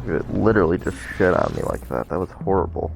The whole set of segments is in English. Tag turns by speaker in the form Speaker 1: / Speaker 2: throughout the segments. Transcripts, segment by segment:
Speaker 1: It literally just shit on me like that. That was horrible.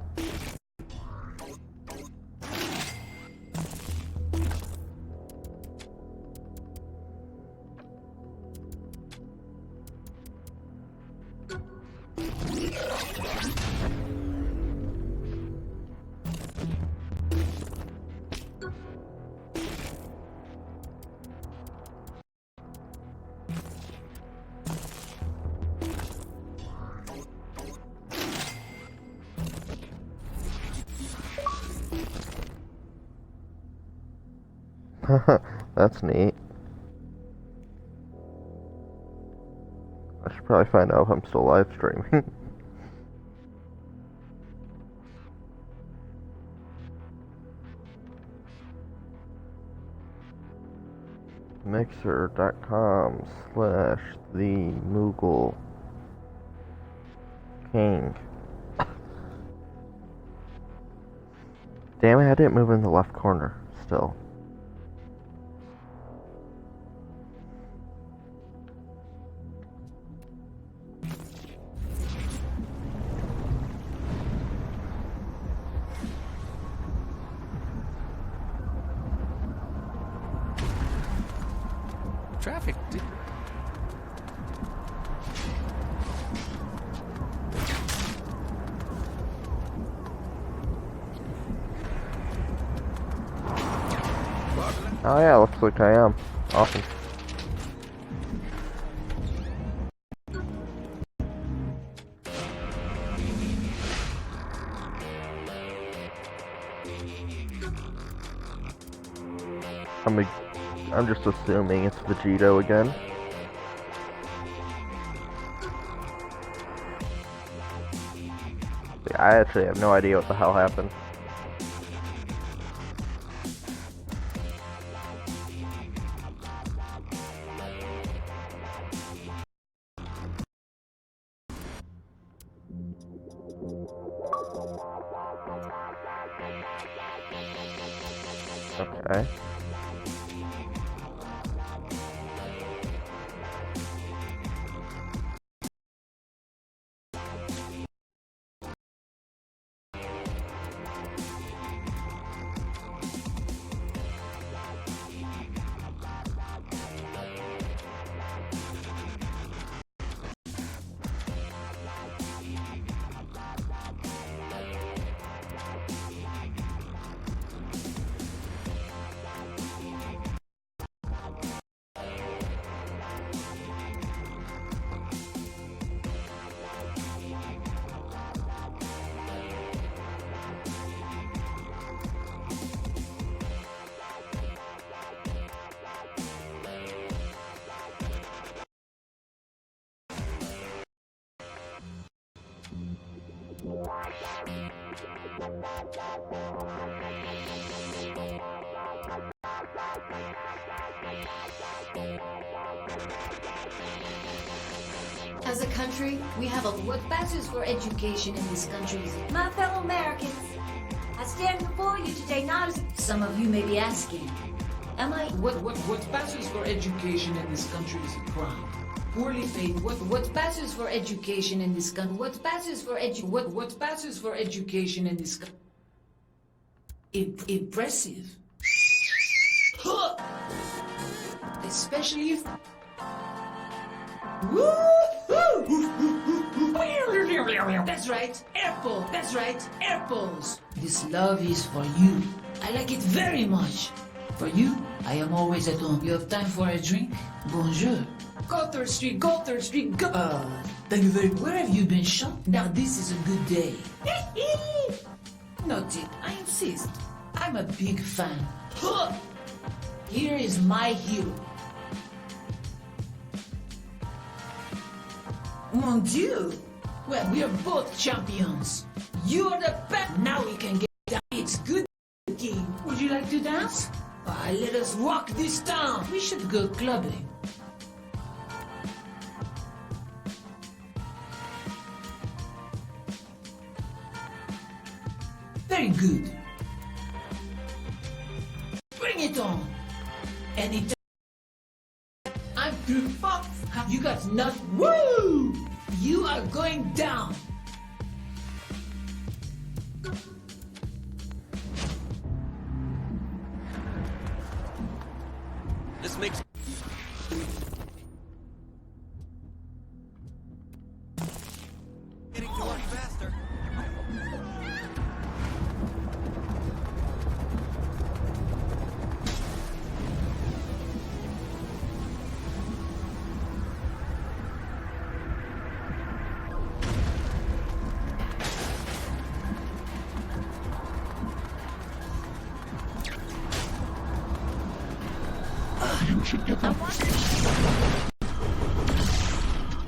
Speaker 1: That's neat. I should probably find out if I'm still live streaming. Mixer.com/TheeMoogleKing. Damn it, I didn't move in the left corner still.
Speaker 2: Traffic.
Speaker 1: Oh yeah, looks like I am. Awesome. I'm just assuming it's Vegito again. I actually have no idea what the hell happened. Okay.
Speaker 3: As a country, we have a what passes for education in this country. My fellow Americans, I stand before you today not as some of you may be asking. Am I
Speaker 4: What passes for education in this country is a crime. Poorly paid.
Speaker 3: what passes for education in this country? What passes for
Speaker 4: What passes for education in this country? Impressive. Especially if. That's right, apple. That's right, apples. This love is for you. I like it very much. For you, I am always at home. You have time for a drink? Bonjour. Go third street, go third street, go. Thank you very much. Where have you been shot? Now this is a good day. Noted, I insist. I'm a big fan. Here is my hero. Mon Dieu! Well, we are both champions. You are the best. Now we can get down. It's good, King. Would you like to dance? Let us walk this town. We should go clubbing. Very good. Bring it on. Anytime. I'm through. you fucks. You got nothing. Woo! You are going down.
Speaker 2: This makes getting to work faster.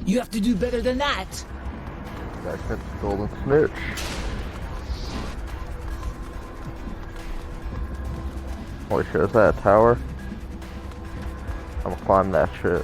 Speaker 4: You have to do better than that.
Speaker 1: Back to golden snitch. Holy shit, is that a tower? I'm gonna climb that shit.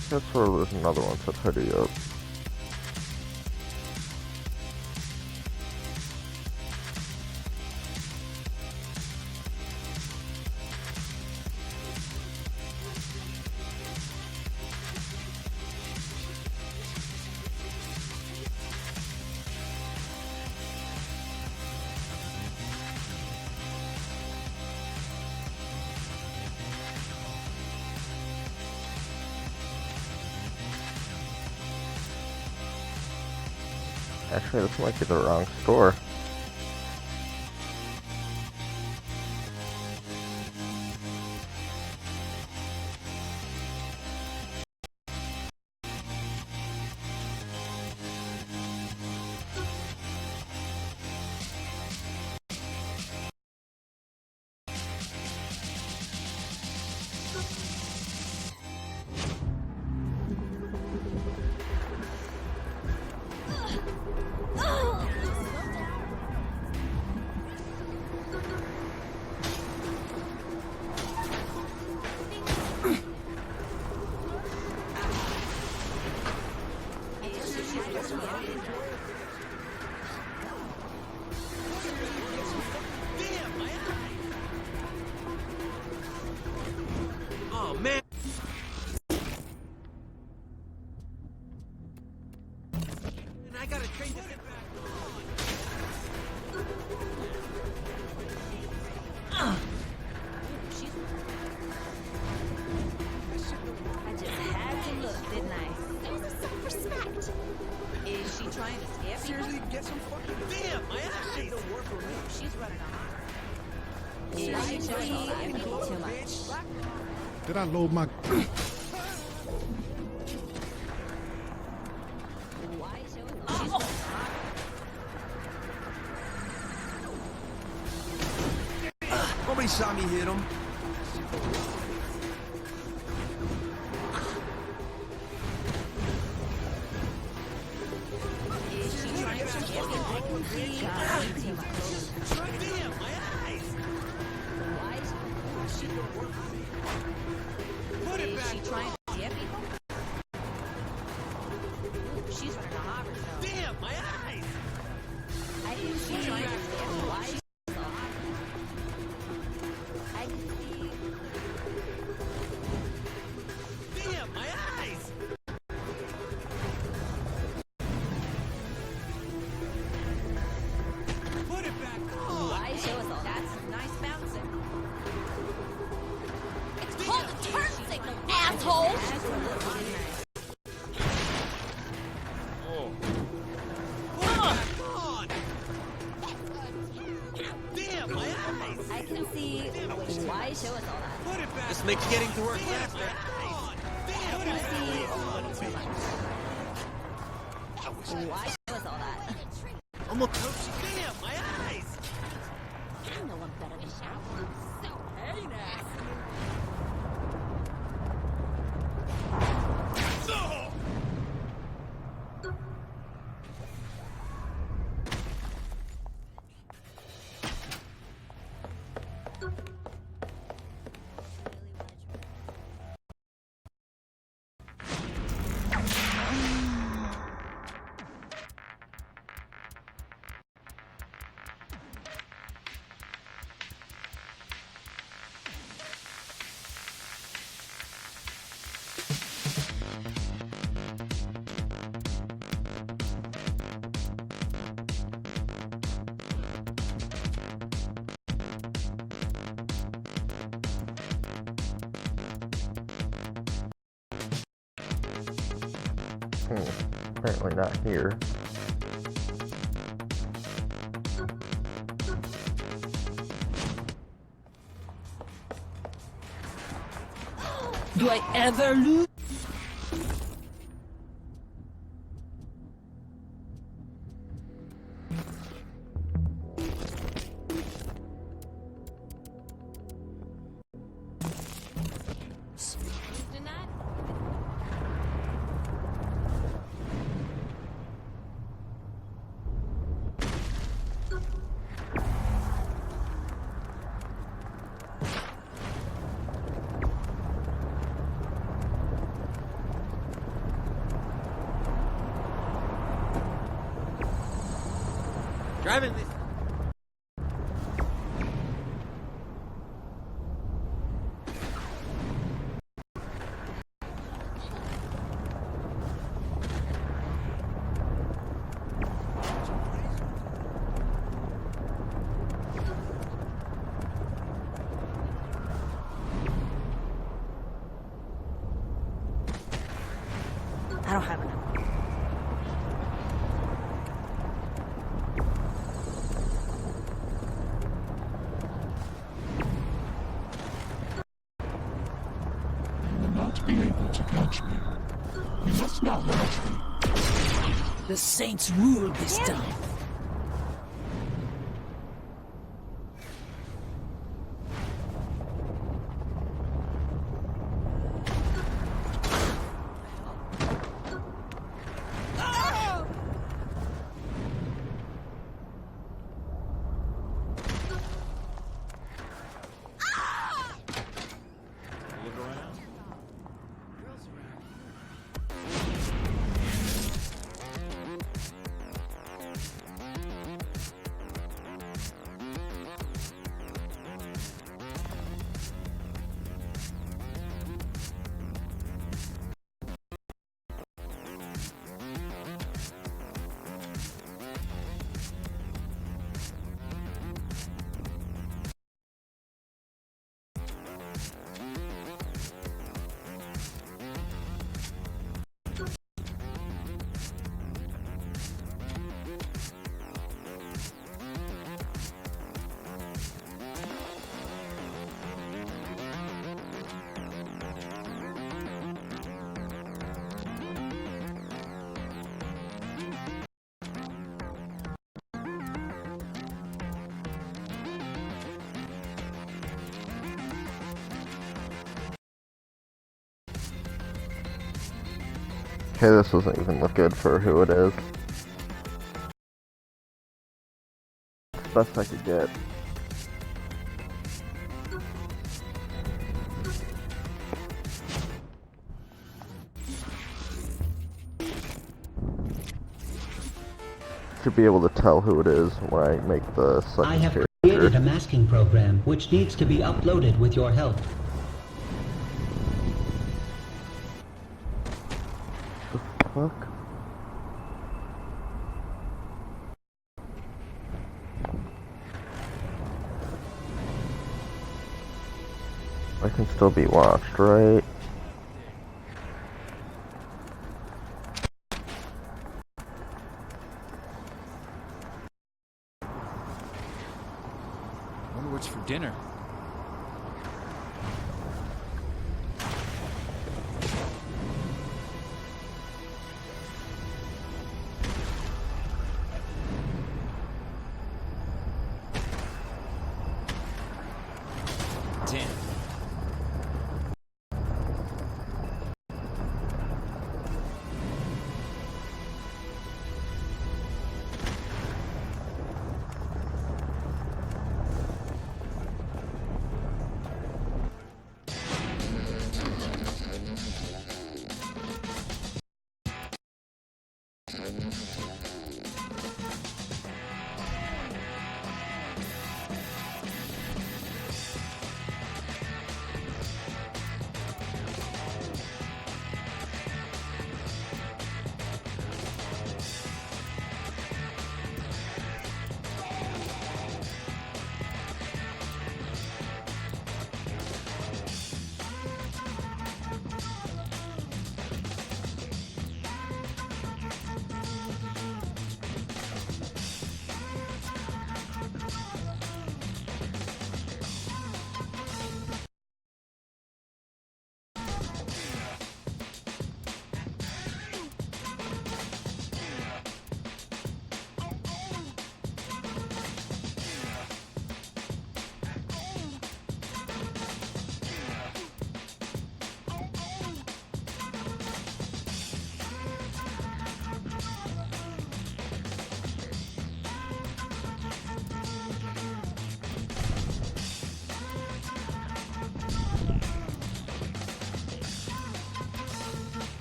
Speaker 1: That's where there's another one to hoodie up. Actually, this might be the wrong store.
Speaker 2: Oh man. And I gotta train to get back.
Speaker 5: I just had to look, didn't I? There's a self-respect. Is she trying to scare people?
Speaker 2: Seriously, get some fucking damn my eyes. Don't work for me.
Speaker 5: She's running a hot. Is she trying to scare people too much?
Speaker 6: Did I load my...
Speaker 2: Nobody saw me hit him.
Speaker 5: Is she trying to scare people?
Speaker 2: Damn my eyes. Put it
Speaker 5: Is
Speaker 2: back.
Speaker 5: she trying to scare people? She's running a hot though.
Speaker 2: Damn my eyes.
Speaker 5: I think she's trying to scare people. Why is she so hot? I can see.
Speaker 2: Damn my eyes. Put it back on.
Speaker 5: Why show us all? That's nice bouncing.
Speaker 7: It's called a turn signal, asshole!
Speaker 5: Why show us all that?
Speaker 2: Put it back. This makes getting to work faster.
Speaker 5: Put it see a little too much. Why show us all that?
Speaker 2: I'm a coach. Damn, my eyes.
Speaker 5: I know I'm better than that. So heinous.
Speaker 1: Apparently not here.
Speaker 4: Do I ever lose?
Speaker 5: Denied?
Speaker 2: Driving this.
Speaker 5: I don't have enough.
Speaker 7: Not be able to catch me. You must not let me.
Speaker 4: The Saints rule this time.
Speaker 1: Okay, this doesn't even look good for who it is. Best I could get. Should be able to tell who it is when I make the second
Speaker 8: I have
Speaker 1: character.
Speaker 8: created a masking program which needs to be uploaded with your help.
Speaker 1: Fuck. I can still be watched, right?
Speaker 9: Wonder what's for dinner.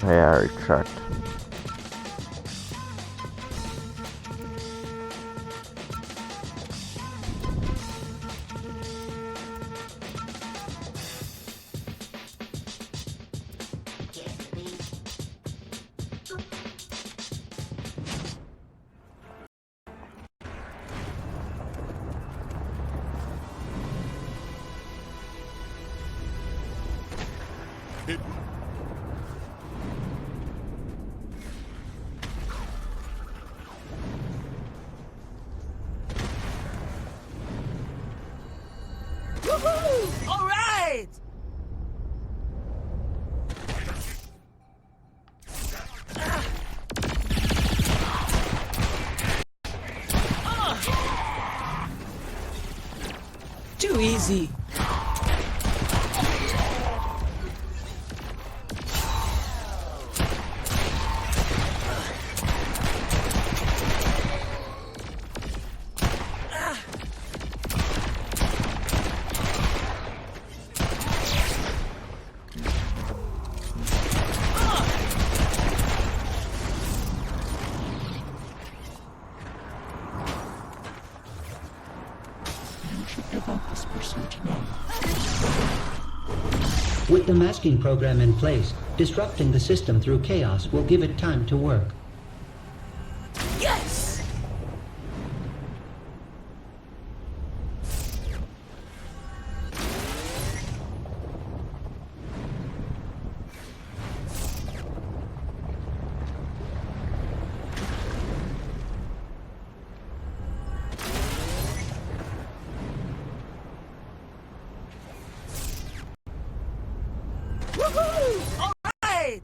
Speaker 1: Yeah, I already checked.
Speaker 2: Woohoo! All right! Too easy.
Speaker 8: With the masking program in place, disrupting the system through chaos will give it time to work.
Speaker 2: Yes! Woohoo! All right!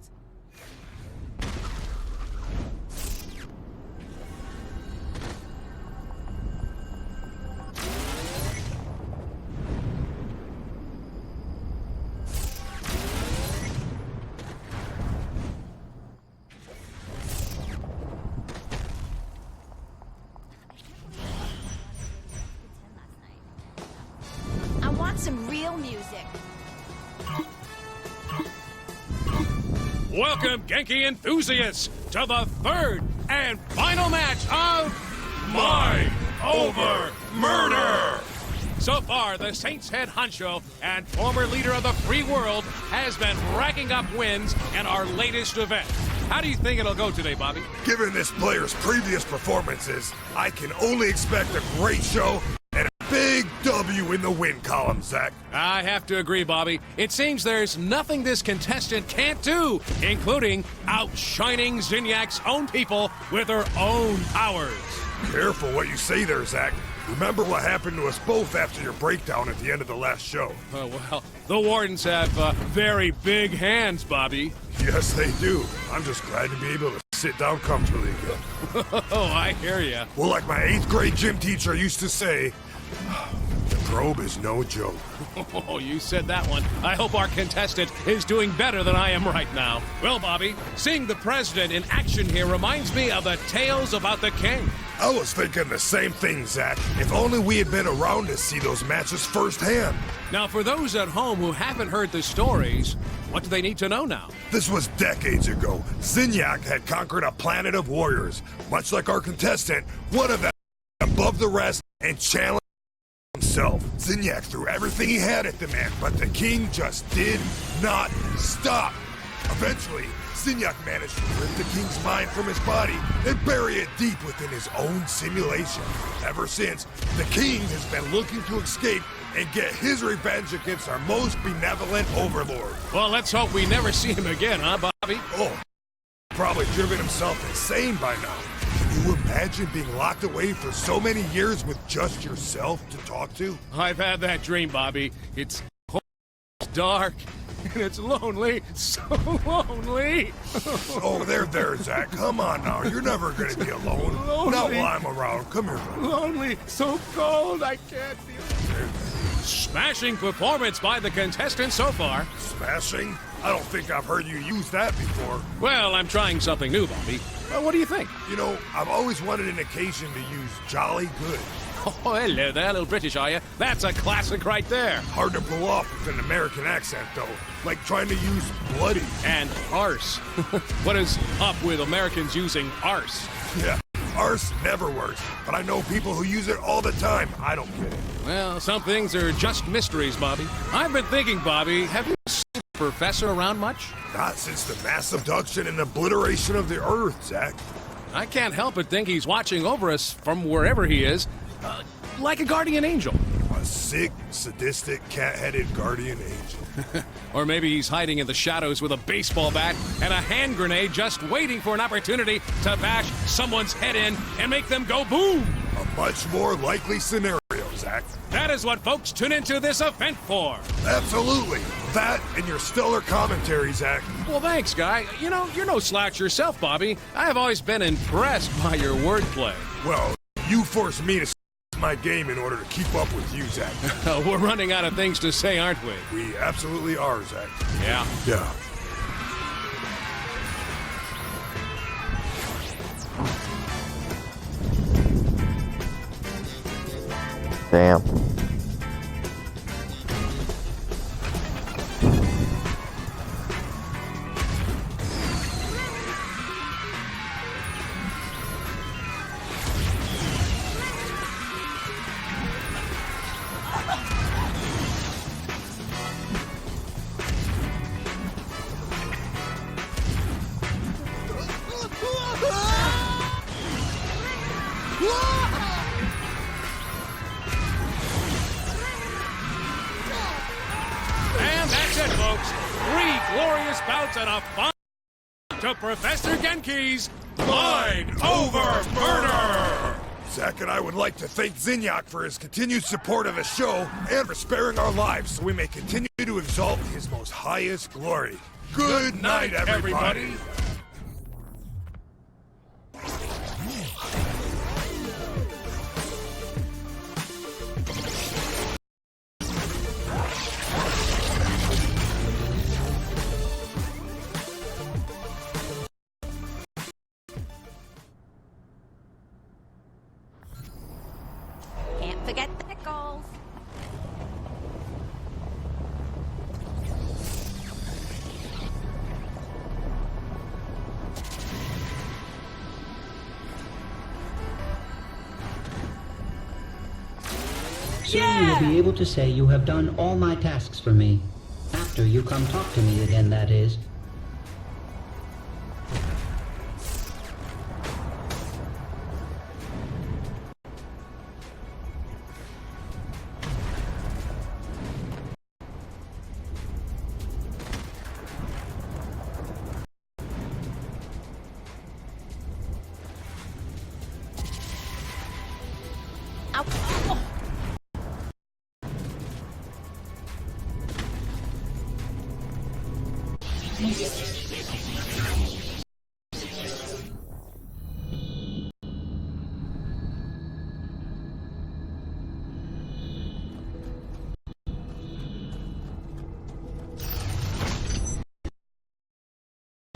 Speaker 5: I want some real music.
Speaker 9: Welcome, Genki enthusiasts, to the third and final match of Mind Over Murder! So far, the Saints head honcho and former leader of the free world has been racking up wins in our latest event. How do you think it'll go today, Bobby?
Speaker 10: Given this player's previous performances, I can only expect a great show and a big W in the win column, Zach.
Speaker 9: I have to agree, Bobby. It seems there's nothing this contestant can't do, including outshining Zinniac's own people with her own powers.
Speaker 10: Careful what you say there, Zach. Remember what happened to us both after your breakdown at the end of the last show.
Speaker 9: Well, the Wardens have very big hands, Bobby.
Speaker 10: Yes, they do. I'm just glad to be able to sit down comfortably again.
Speaker 9: Oh, I hear ya.
Speaker 10: Well, like my 8th grade gym teacher used to say, the strobe is no joke.
Speaker 9: Oh, you said that one. I hope our contestant is doing better than I am right now. Well, Bobby, seeing the president in action here reminds me of the tales about the king.
Speaker 10: I was thinking the same thing, Zach. If only we had been around to see those matches firsthand.
Speaker 9: Now, for those at home who haven't heard the stories, what do they need to know now?
Speaker 10: This was decades ago. Zinyak had conquered a planet of warriors. Much like our contestant, one of them above the rest and challenged himself. Zinyak threw everything he had at the man, but the king just did not stop. Eventually, Zinyak managed to rip the king's mind from his body and bury it deep within his own simulation. Ever since, the king has been looking to escape and get his revenge against our most benevolent overlord.
Speaker 9: Well, let's hope we never see him again, huh, Bobby?
Speaker 10: Oh, probably driven himself insane by now. Can you imagine being locked away for so many years with just yourself to talk to?
Speaker 9: I've had that dream, Bobby. It's cold, it's dark, and it's lonely. So lonely.
Speaker 10: Oh, there, Zach. Come on now. You're never going to be alone.
Speaker 9: Lonely.
Speaker 10: Not while I'm around. Come here, buddy.
Speaker 9: Lonely, so cold, I can't feel it. Smashing performance by the contestant so far.
Speaker 10: Smashing? I don't think I've heard you use that before.
Speaker 9: Well, I'm trying something new, Bobby. What do you think?
Speaker 10: You know, I've always wanted an occasion to use jolly good.
Speaker 9: Oh, hello there, little British, are you? That's a classic right there.
Speaker 10: Hard to pull off with an American accent, though. Like trying to use bloody.
Speaker 9: And arse. What is up with Americans using arse?
Speaker 10: Yeah, arse never works. But I know people who use it all the time. I don't get it.
Speaker 9: Well, some things are just mysteries, Bobby. I've been thinking, Bobby, have you seen the professor around much?
Speaker 10: Not since the mass abduction and obliteration of the Earth, Zach.
Speaker 9: I can't help but think he's watching over us from wherever he is, like a guardian angel.
Speaker 10: A sick, sadistic, cat-headed guardian angel.
Speaker 9: Or maybe he's hiding in the shadows with a baseball bat and a hand grenade just waiting for an opportunity to bash someone's head in and make them go boom.
Speaker 10: A much more likely scenario, Zach.
Speaker 9: That is what folks tune into this event for.
Speaker 10: Absolutely. That and your stellar commentary, Zach.
Speaker 9: Well, thanks, Guy. You know, you're no slouch yourself, Bobby. I have always been impressed by your wordplay.
Speaker 10: Well, you forced me to my game in order to keep up with you, Zach.
Speaker 9: We're running out of things to say, aren't we?
Speaker 10: We absolutely are, Zach.
Speaker 9: Yeah.
Speaker 10: Yeah.
Speaker 1: Damn.
Speaker 9: And that's it, folks. 3 glorious bouts and a fun to Professor Genki's Mind Over Murder!
Speaker 10: Zach and I would like to thank Zinyak for his continued support of the show and for sparing our lives so we may continue to exalt his most highest glory. Good night, everybody.
Speaker 5: Can't forget the pickles.
Speaker 8: Soon you will be able to say you have done all my tasks for me. After you come talk to me again, that is.
Speaker 5: Ow.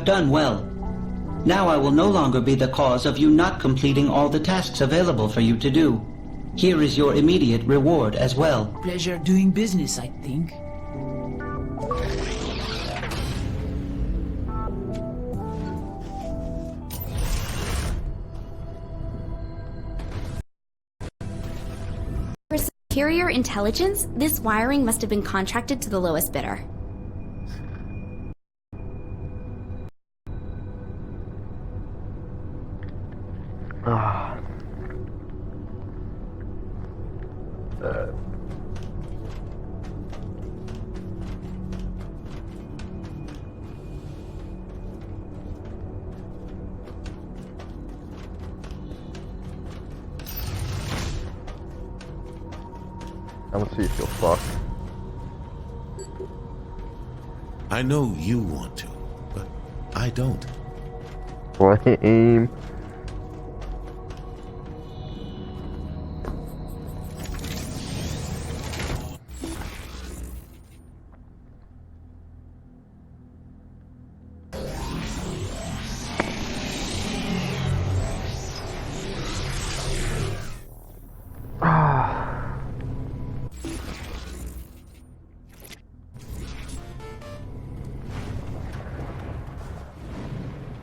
Speaker 8: done well. Now I will no longer be the cause of you not completing all the tasks available for you to do. Here is your immediate reward as well.
Speaker 4: Pleasure doing business, I think.
Speaker 11: For superior intelligence, this wiring must have been contracted to the lowest bidder.
Speaker 1: Ah. I'm gonna see if you'll fuck.
Speaker 7: I know you want to, but I don't.
Speaker 1: Lame.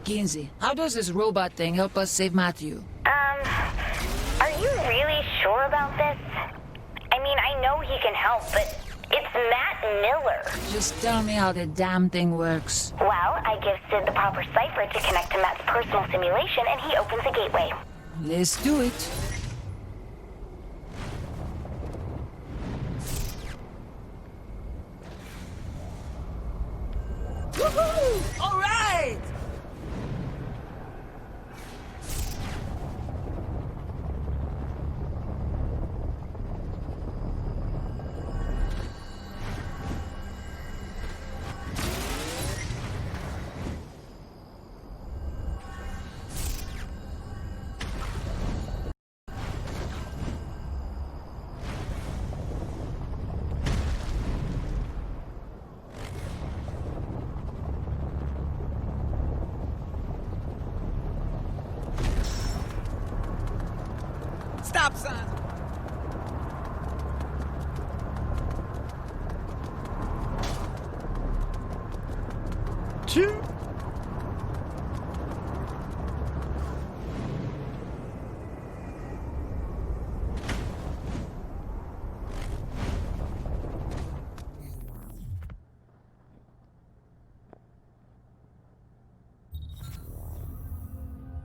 Speaker 4: Kinsey, how does this robot thing help us save Matthew?
Speaker 12: Are you really sure about this? I mean, I know he can help, but it's Matt Miller.
Speaker 4: Just tell me how the damn thing works.
Speaker 12: Well, I give Sid the proper cipher to connect to Matt's personal simulation, and he opens a gateway.
Speaker 4: Let's do it.
Speaker 2: Woohoo! All right! Stop sign.
Speaker 6: Two.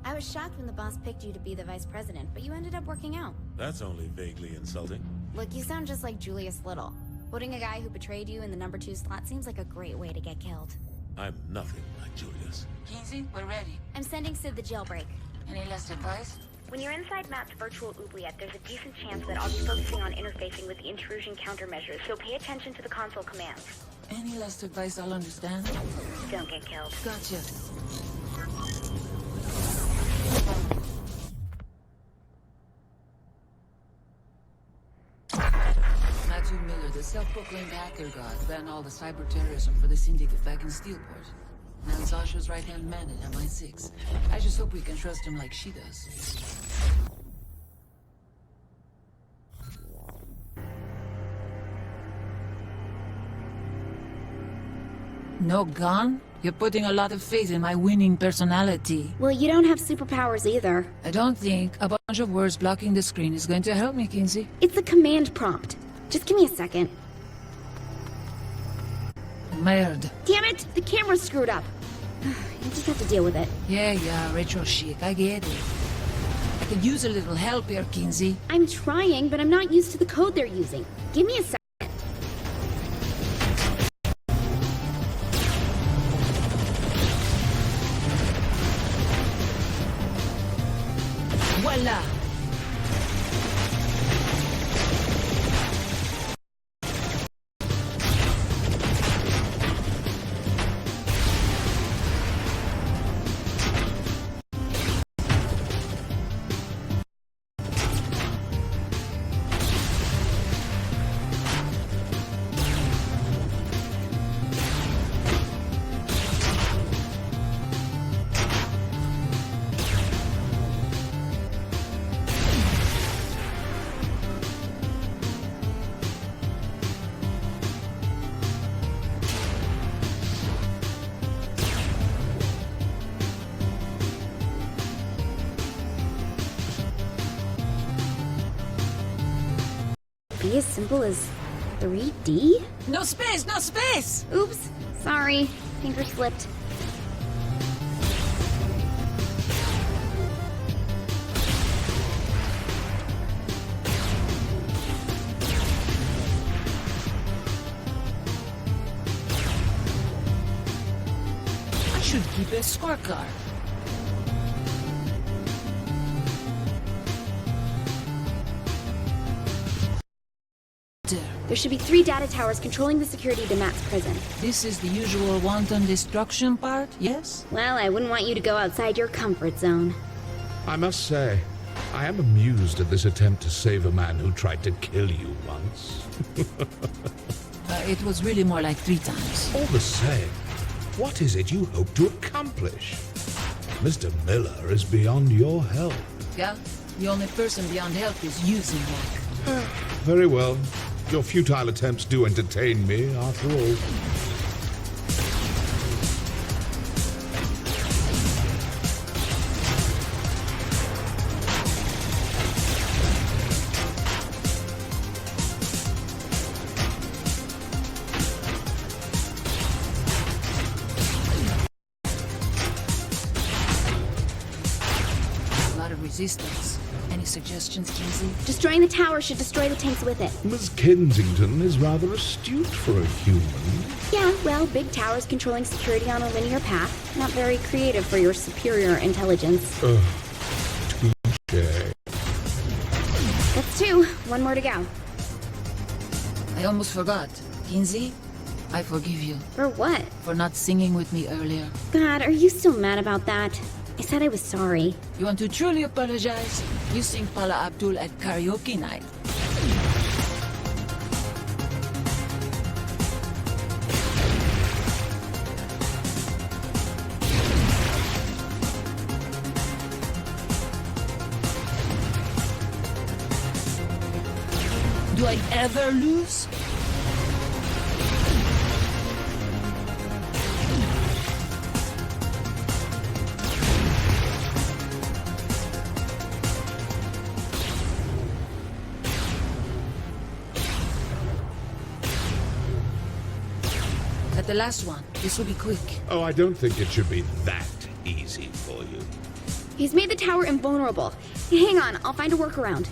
Speaker 11: I was shocked when the boss picked you to be the vice president, but you ended up working out.
Speaker 7: That's only vaguely insulting.
Speaker 11: Look, you sound just like Julius Little. Putting a guy who betrayed you in the number 2 slot seems like a great way to get killed.
Speaker 7: I'm nothing like Julius.
Speaker 4: Kinsey, we're ready.
Speaker 11: I'm sending Sid the jailbreak.
Speaker 4: Any last advice?
Speaker 12: When you're inside Matt's virtual oubliette, there's a decent chance that I'll be focusing on interfacing with the intrusion countermeasures, so pay attention to the console commands.
Speaker 4: Any last advice I'll understand?
Speaker 12: Don't get killed.
Speaker 4: Gotcha. Matthew Miller, the self-proclaimed hacker god, ran all the cyber terrorism for the Syndicate back in Steelport. Now Sasha's right-hand man at MI6. I just hope we can trust him like she does. No gun? You're putting a lot of faith in my winning personality.
Speaker 11: Well, you don't have superpowers either.
Speaker 4: I don't think a bunch of words blocking the screen is going to help me, Kinsey.
Speaker 11: It's a command prompt. Just give me a second.
Speaker 4: Merde.
Speaker 11: Damn it! The camera's screwed up. You just have to deal with it.
Speaker 4: Yeah, retro chic, I get it. I could use a little help here, Kinsey.
Speaker 11: I'm trying, but I'm not used to the code they're using. Give me a second.
Speaker 4: Voila!
Speaker 11: be as simple as 3D?
Speaker 2: No space, no space!
Speaker 11: Oops, sorry. Finger slipped.
Speaker 4: I should keep a scorecard.
Speaker 11: There should be 3 data towers controlling the security to Matt's prison.
Speaker 4: This is the usual wanton destruction part, yes?
Speaker 11: Well, I wouldn't want you to go outside your comfort zone.
Speaker 6: I must say, I am amused at this attempt to save a man who tried to kill you once.
Speaker 4: It was really more like 3 times.
Speaker 6: All the same, what is it you hope to accomplish? Mr. Miller is beyond your help.
Speaker 4: Yeah? The only person beyond help is you, Zinyak.
Speaker 6: Very well. Your futile attempts do entertain me, after all.
Speaker 4: A lot of resistance. Any suggestions, Kinsey?
Speaker 11: Destroying the tower should destroy the tanks with it.
Speaker 6: Miss Kensington is rather astute for a human.
Speaker 11: Yeah, well, big towers controlling security on a linear path. Not very creative for your superior intelligence.
Speaker 6: Touché.
Speaker 11: That's 2. 1 more to go.
Speaker 4: I almost forgot. Kinsey, I forgive you.
Speaker 11: For what?
Speaker 4: For not singing with me earlier.
Speaker 11: God, are you still mad about that? I said I was sorry.
Speaker 4: You want to truly apologize? You sing Paula Abdul at karaoke night. Do I ever lose? At the last one, this will be quick.
Speaker 6: Oh, I don't think it should be that easy for you.
Speaker 11: He's made the tower invulnerable. Hang on, I'll find a workaround.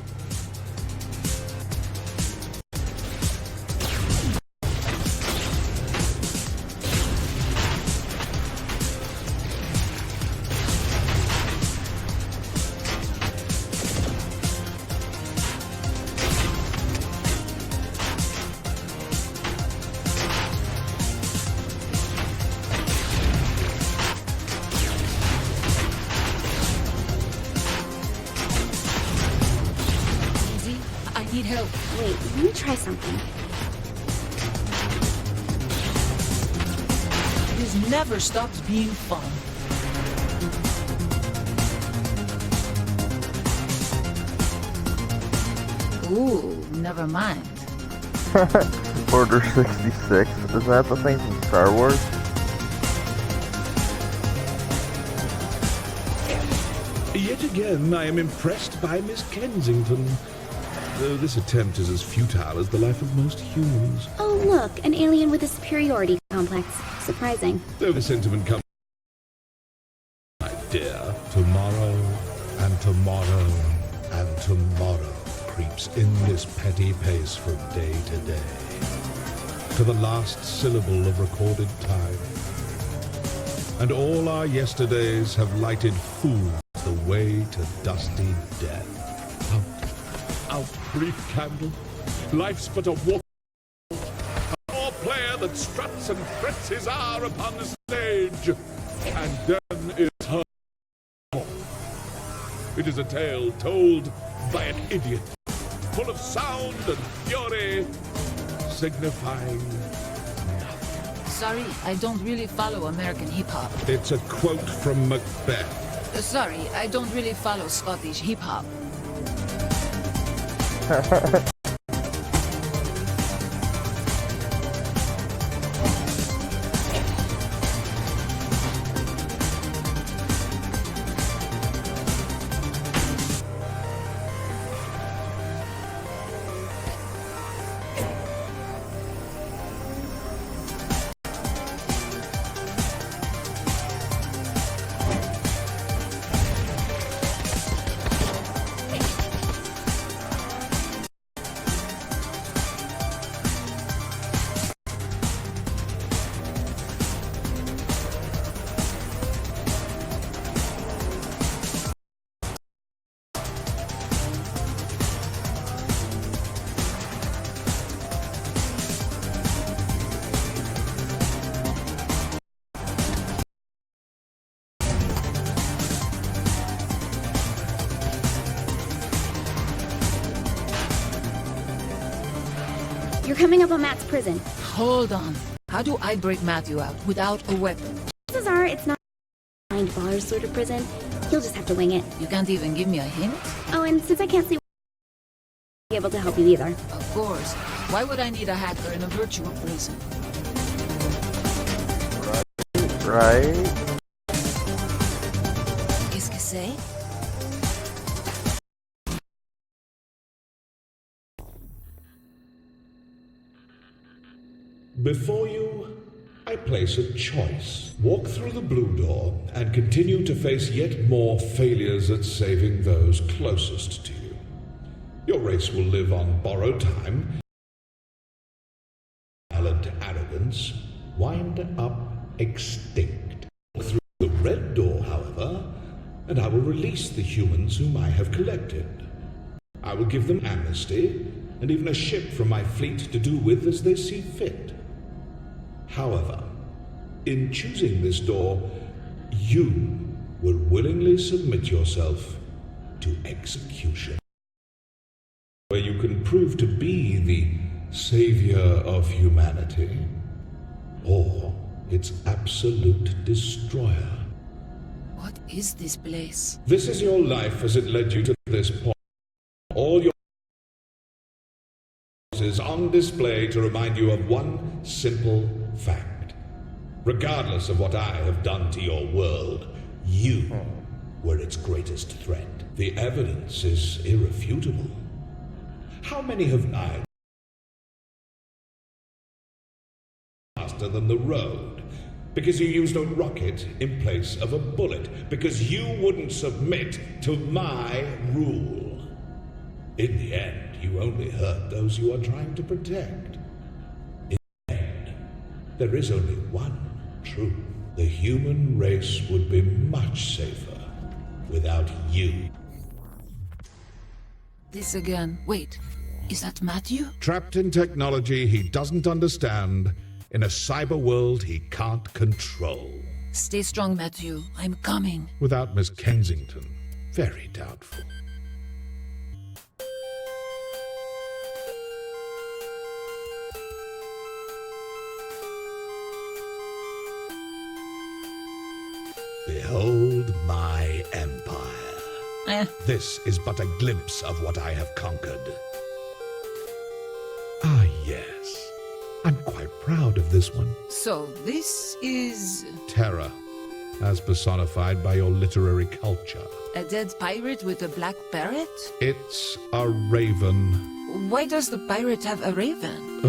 Speaker 4: Need help.
Speaker 11: Wait, let me try something.
Speaker 4: This never stops being fun. Ooh, never mind.
Speaker 1: Order 66. Is that the thing from Star Wars?
Speaker 6: Yet again, I am impressed by Miss Kensington. Though this attempt is as futile as the life of most humans.
Speaker 11: Oh, look, an alien with a superiority complex. Surprising.
Speaker 6: Though the sentiment comes, my dear, tomorrow and tomorrow and tomorrow creeps in this petty pace from day to day, to the last syllable of recorded time. And all our yesterdays have lighted fools the way to dusty death. Out, brief candle. Life's but a walk. A poor player that struts and frets his hour upon the stage. And then is her. It is a tale told by an idiot, full of sound and fury, signifying nothing.
Speaker 4: Sorry, I don't really follow American hip-hop.
Speaker 6: It's a quote from Macbeth.
Speaker 4: Sorry, I don't really follow Scottish hip-hop.
Speaker 11: You're coming up on Matt's prison.
Speaker 4: Hold on. How do I break Matthew out without a weapon?
Speaker 11: Chances are it's not a mind bars sort of prison. You'll just have to wing it.
Speaker 4: You can't even give me a hint?
Speaker 11: Oh, and since I can't see, I'll be able to help you either.
Speaker 4: Of course. Why would I need a hacker in a virtual prison?
Speaker 1: Right?
Speaker 4: Qu'est-ce que c'est?
Speaker 6: Before you, I place a choice. Walk through the blue door and continue to face yet more failures at saving those closest to you. Your race will live on borrowed time, violent arrogance, wind up extinct. Walk through the red door, however, and I will release the humans whom I have collected. I will give them amnesty, and even a ship from my fleet to do with as they see fit. However, in choosing this door, you will willingly submit yourself to execution, where you can prove to be the savior of humanity, or its absolute destroyer.
Speaker 4: What is this place?
Speaker 6: This is your life as it led you to this point. All your is on display to remind you of one simple fact. Regardless of what I have done to your world, you were its greatest threat. The evidence is irrefutable. How many have died faster than the road? Because you used a rocket in place of a bullet. Because you wouldn't submit to my rule. In the end, you only hurt those you are trying to protect. In the end, there is only one truth. The human race would be much safer without you.
Speaker 4: This again. Wait, is that Matthew?
Speaker 6: Trapped in technology he doesn't understand, in a cyber world he can't control.
Speaker 4: Stay strong, Matthew. I'm coming.
Speaker 6: Without Miss Kensington, very doubtful. Behold my empire. This is but a glimpse of what I have conquered. Ah, yes. I'm quite proud of this one.
Speaker 4: So, this is...
Speaker 6: Terror, as personified by your literary culture.
Speaker 4: a dead pirate with a black parrot?
Speaker 6: It's a raven.
Speaker 4: Why does the pirate have a raven?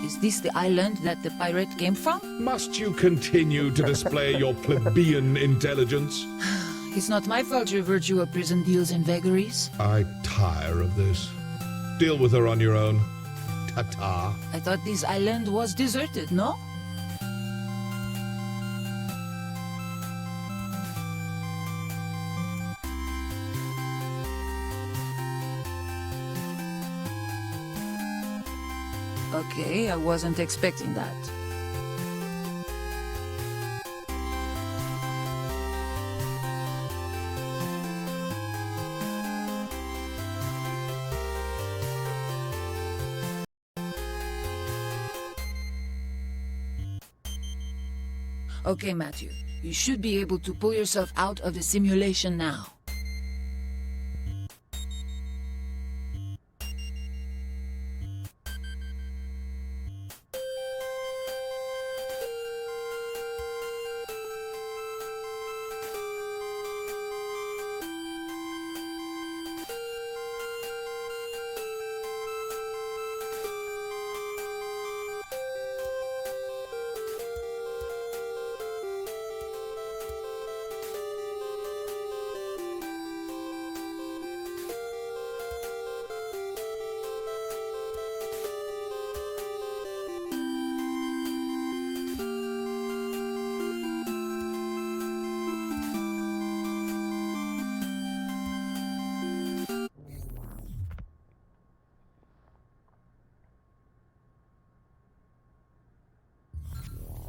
Speaker 4: Is this the island that the pirate came from?
Speaker 6: Must you continue to display your plebeian intelligence?
Speaker 4: It's not my fault your virtual prison deals in vagaries.
Speaker 6: I tire of this. Deal with her on your own. Ta-ta.
Speaker 4: I thought this island was deserted, no? Okay, I wasn't expecting that. Okay, Matthew, you should be able to pull yourself out of the simulation now.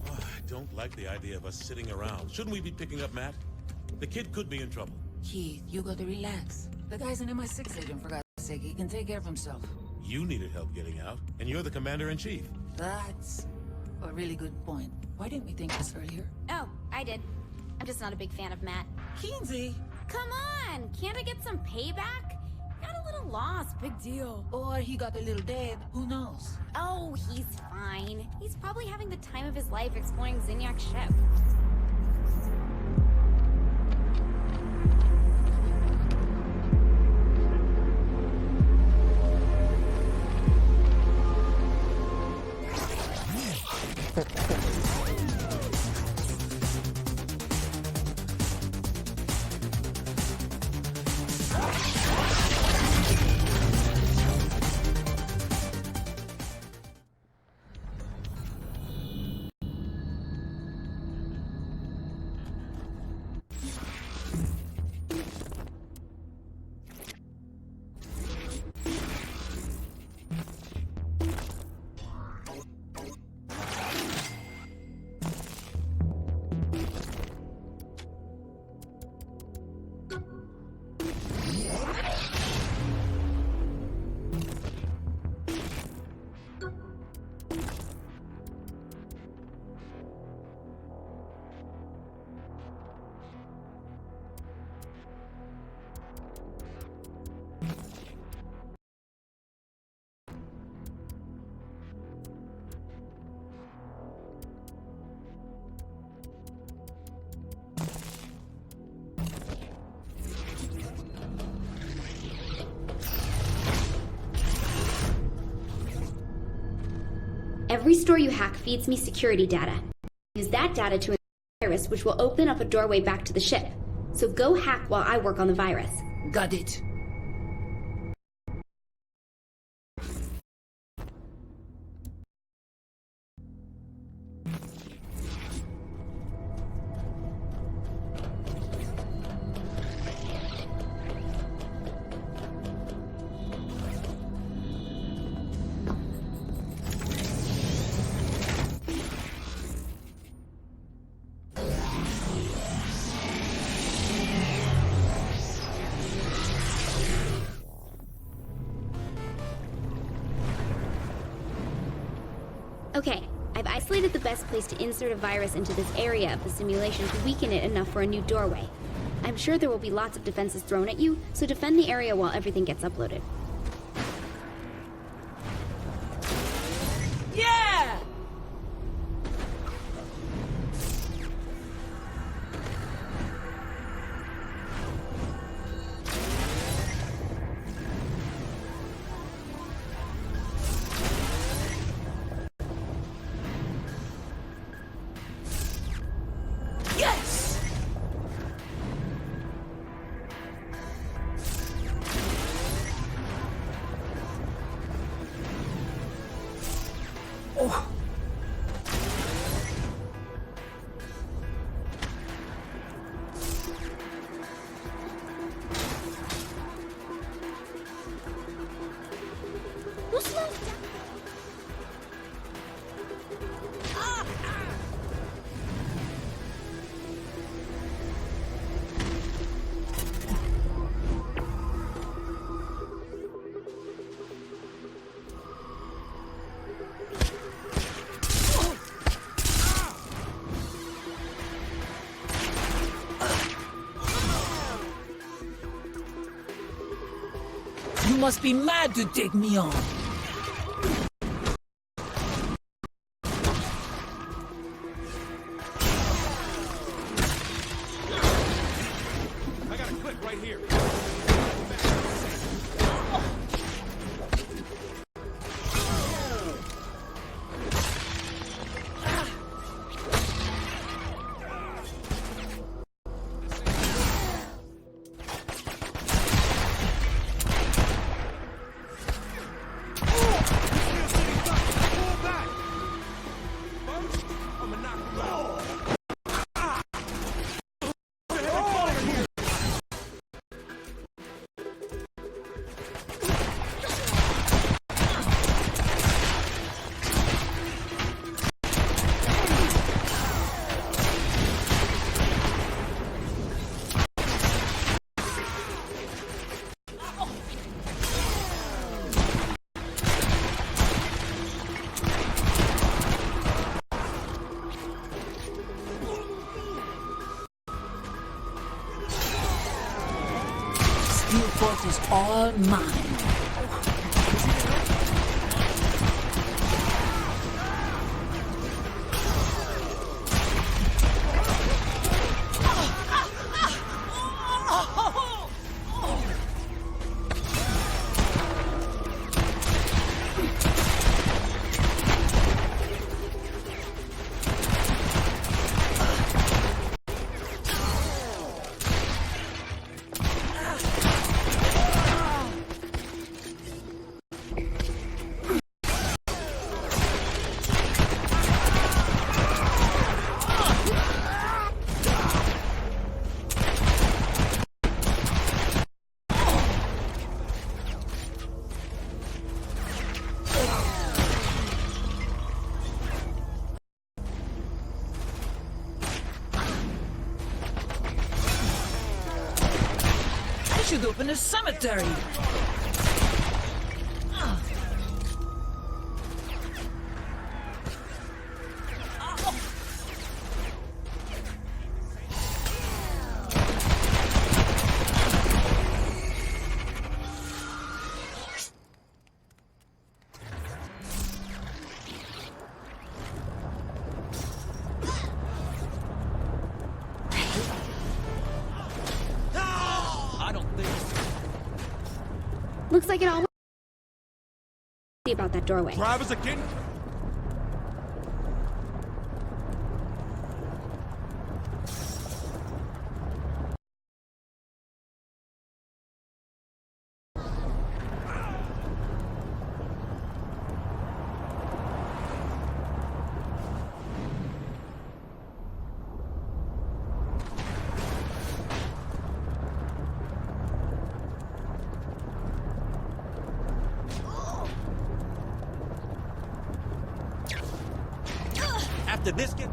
Speaker 7: I don't like the idea of us sitting around. Shouldn't we be picking up Matt? The kid could be in trouble.
Speaker 4: Keith, you gotta relax. The guy's an MI6 agent, for God's sake, he can take care of himself.
Speaker 7: You needed help getting out, and you're the commander-in-chief.
Speaker 4: That's a really good point. Why didn't we think this earlier?
Speaker 11: Oh, I did. I'm just not a big fan of Matt.
Speaker 4: Kinsey!
Speaker 11: Come on! Can't I get some payback? Got a little lost, big deal.
Speaker 4: Or he got a little dead, who knows?
Speaker 11: Oh, he's fine. He's probably having the time of his life exploring Zinyak's ship. Every store you hack feeds me security data. Use that data to install a virus, which will open up a doorway back to the ship. So go hack while I work on the virus.
Speaker 4: Got it.
Speaker 11: Okay, I've isolated the best place to insert a virus into this area of the simulation to weaken it enough for a new doorway. I'm sure there will be lots of defenses thrown at you, so defend the area while everything gets uploaded.
Speaker 4: Yeah! Yes! Oh.
Speaker 11: Who slows down?
Speaker 4: You must be mad to take me on.
Speaker 9: I got a clip right here.
Speaker 4: Newport is all mine. I should open a cemetery.
Speaker 11: Looks like it all about that doorway.
Speaker 9: Drive as a kitten. After this get...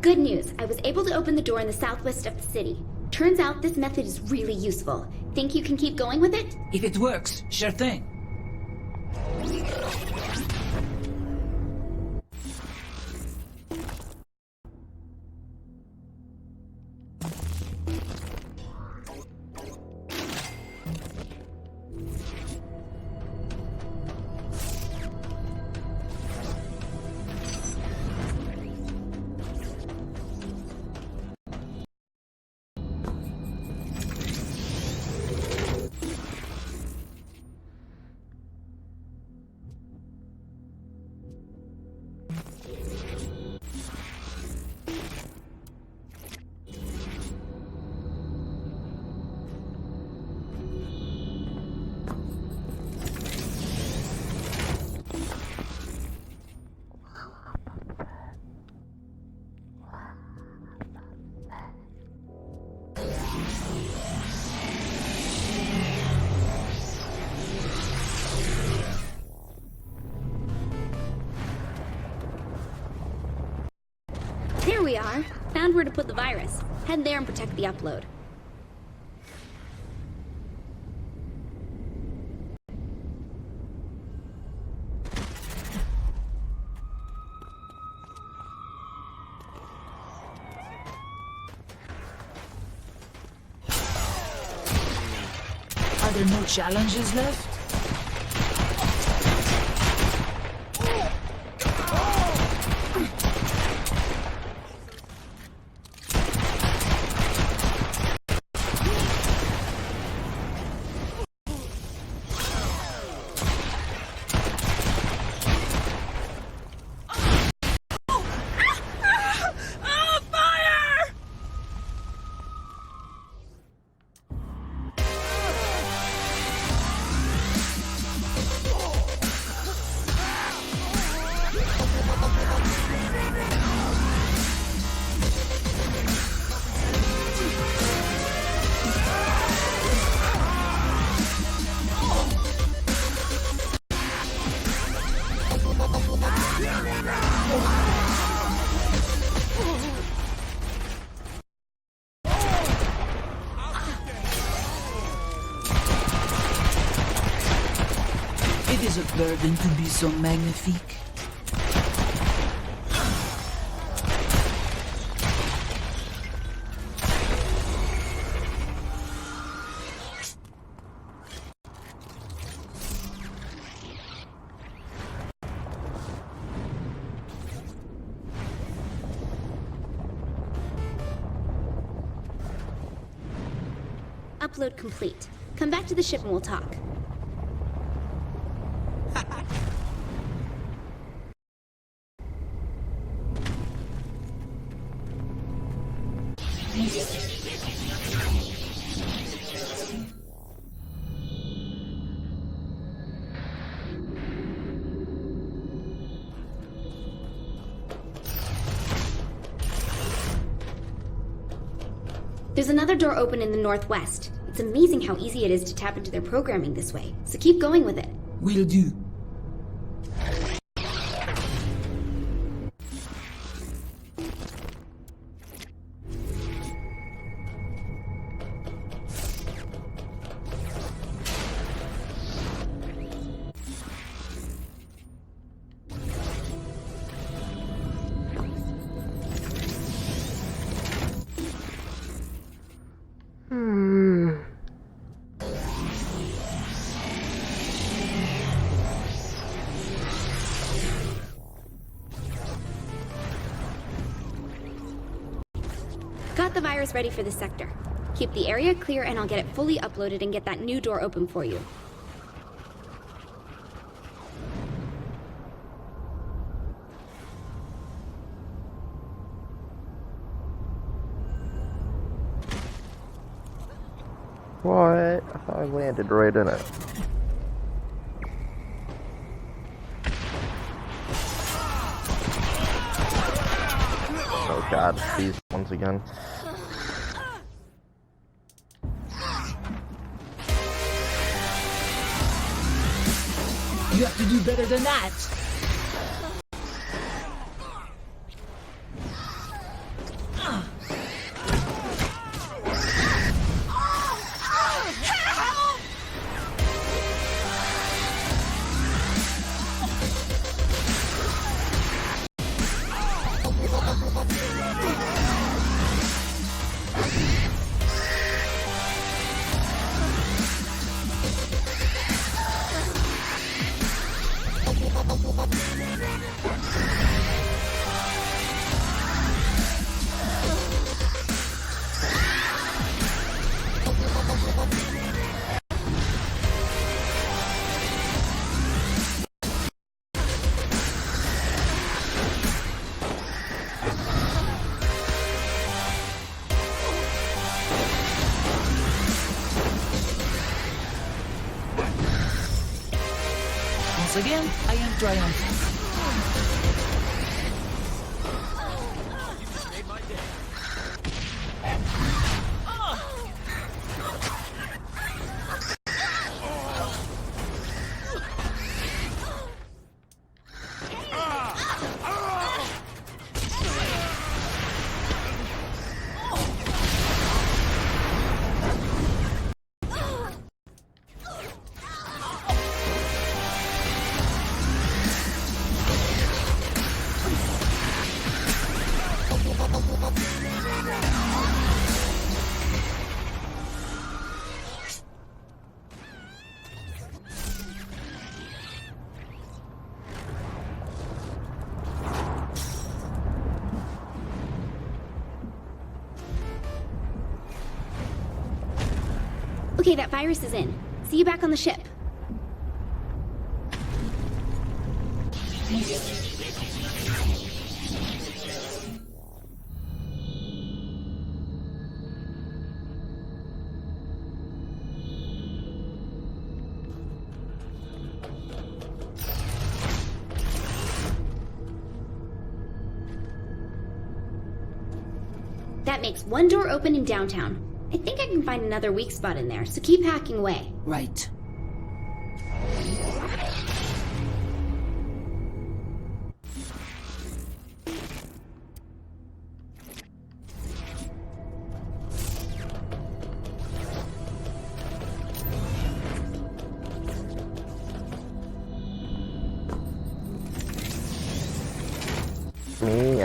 Speaker 11: Good news. I was able to open the door in the southwest of the city. Turns out this method is really useful. Think you can keep going with it?
Speaker 4: If it works, sure thing.
Speaker 11: There we are. Found where to put the virus. Head there and protect the upload.
Speaker 4: Are there no challenges left? is a burden to be so magnifique.
Speaker 11: Upload complete. Come back to the ship and we'll talk. There's another door open in the northwest. It's amazing how easy it is to tap into their programming this way, so keep going with it.
Speaker 4: Will do.
Speaker 11: Got the virus ready for this sector. Keep the area clear and I'll get it fully uploaded and get that new door open for you.
Speaker 1: What? I landed right in it. Oh god, these ones again.
Speaker 4: You have to do better than that. Once again, I am triumphant.
Speaker 11: Okay, that virus is in. See you back on the ship. That makes one door open in downtown. I think I can find another weak spot in there, so keep hacking away.
Speaker 4: Right.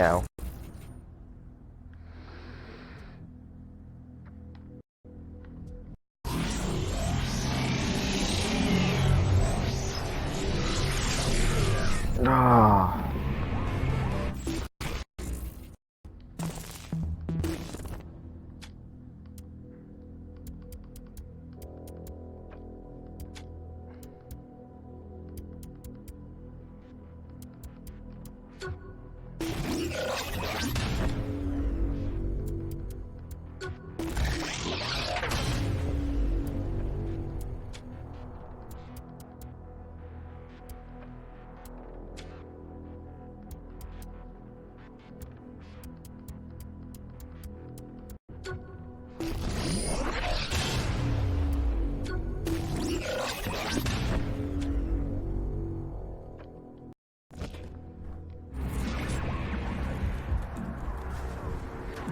Speaker 1: Meow. Ah.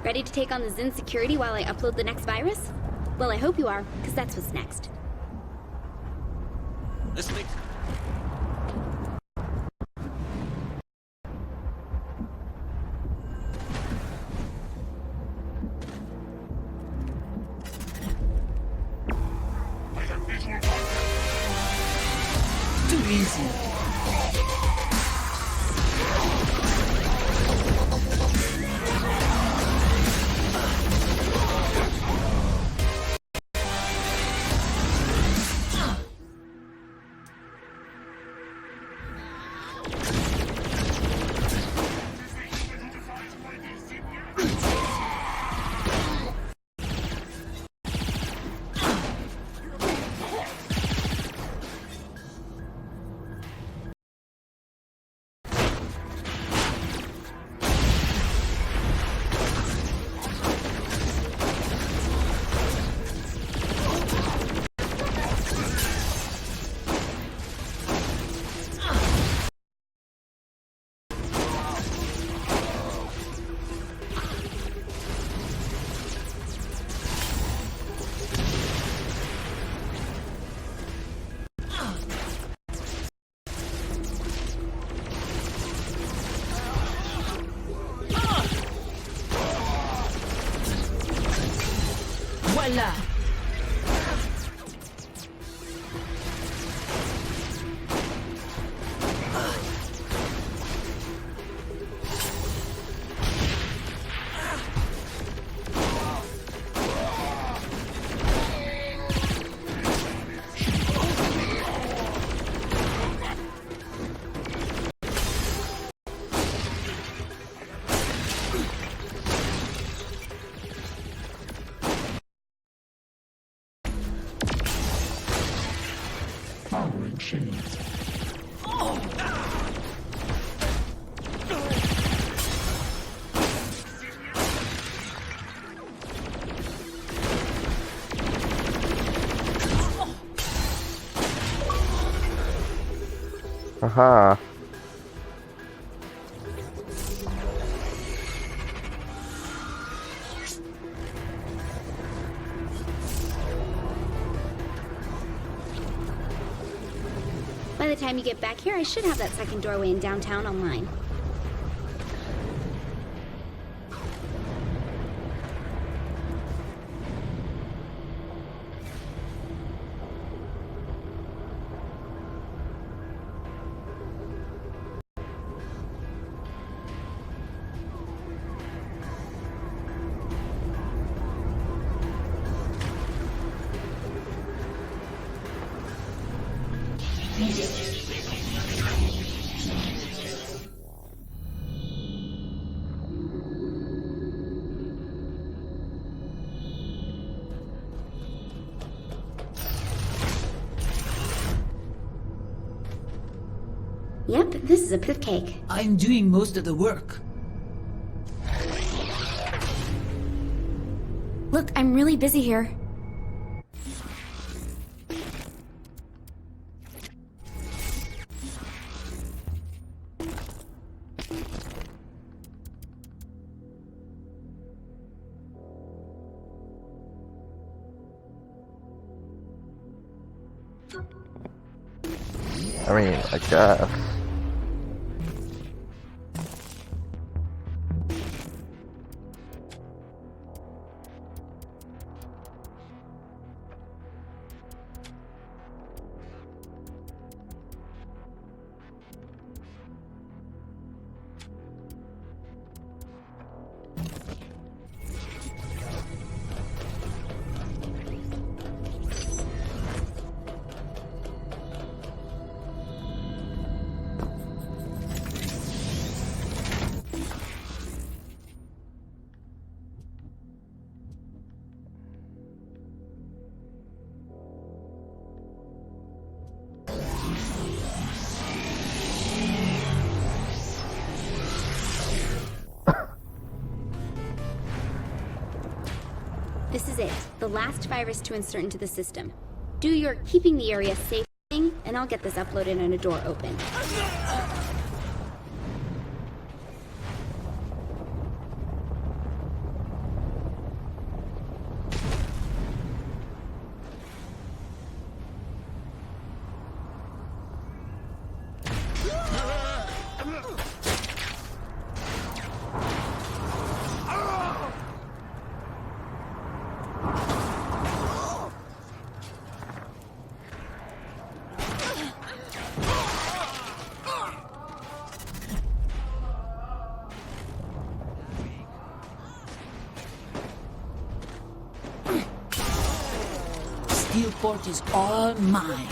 Speaker 11: Ready to take on the Zin security while I upload the next virus? Well, I hope you are, because that's what's next.
Speaker 2: Listening.
Speaker 4: Too easy. Voila!
Speaker 1: Aha.
Speaker 11: By the time you get back here, I should have that second doorway in downtown online. Yep, this is a pith cake.
Speaker 4: I'm doing most of the work.
Speaker 11: Look, I'm really busy here.
Speaker 1: I mean, I guess.
Speaker 11: is it, the last virus to insert into the system. Do your keeping the area safe thing, and I'll get this uploaded and a door open.
Speaker 4: Steelport is all mine.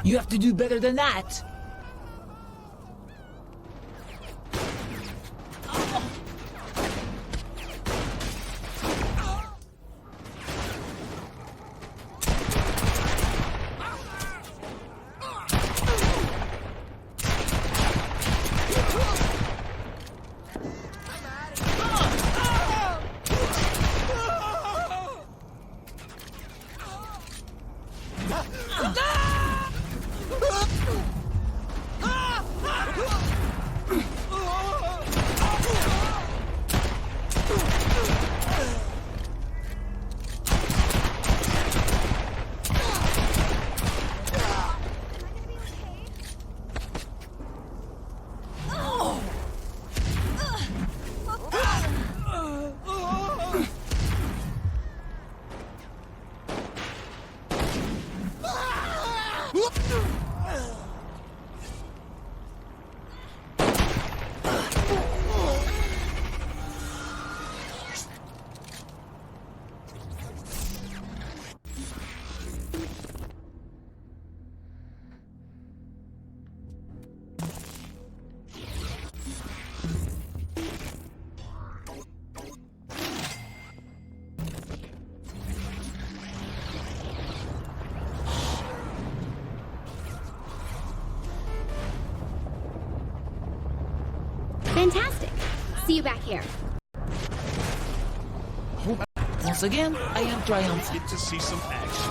Speaker 4: You have to do better than that.
Speaker 11: Fantastic! See you back here.
Speaker 4: Once again, I am triumphant.
Speaker 9: Get to see some action.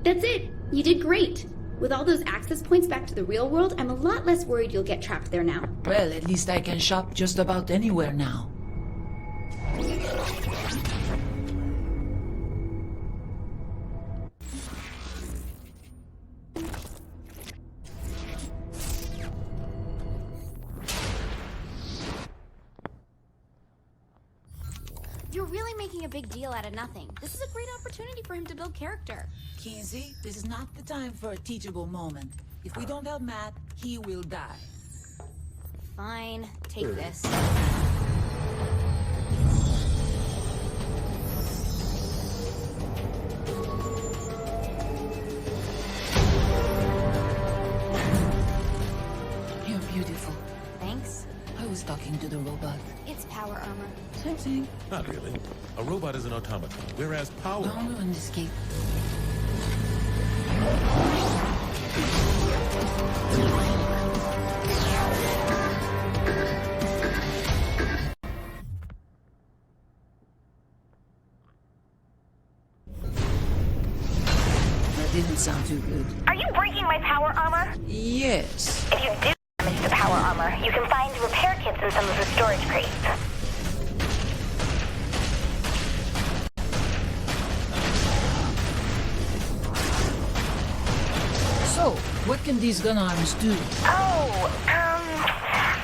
Speaker 11: That's it! You did great! With all those access points back to the real world, I'm a lot less worried you'll get trapped there now.
Speaker 4: Well, at least I can shop just about anywhere now.
Speaker 11: really making a big deal out of nothing. This is a great opportunity for him to build character.
Speaker 4: Kinsey, this is not the time for a teachable moment. If we don't help Matt, he will die.
Speaker 11: Fine, take this.
Speaker 4: You're beautiful.
Speaker 11: Thanks.
Speaker 4: I was talking to the robot.
Speaker 11: It's power armor.
Speaker 4: Same thing.
Speaker 7: Not really. A robot is an automaton, whereas power...
Speaker 4: Don't ruin this gate. That didn't sound too good.
Speaker 12: Are you breaking my power armor?
Speaker 4: Yes.
Speaker 12: If you do damage the power armor, you can find repair kits in some of the storage crates.
Speaker 4: So, what can these gun arms do?
Speaker 12: Oh,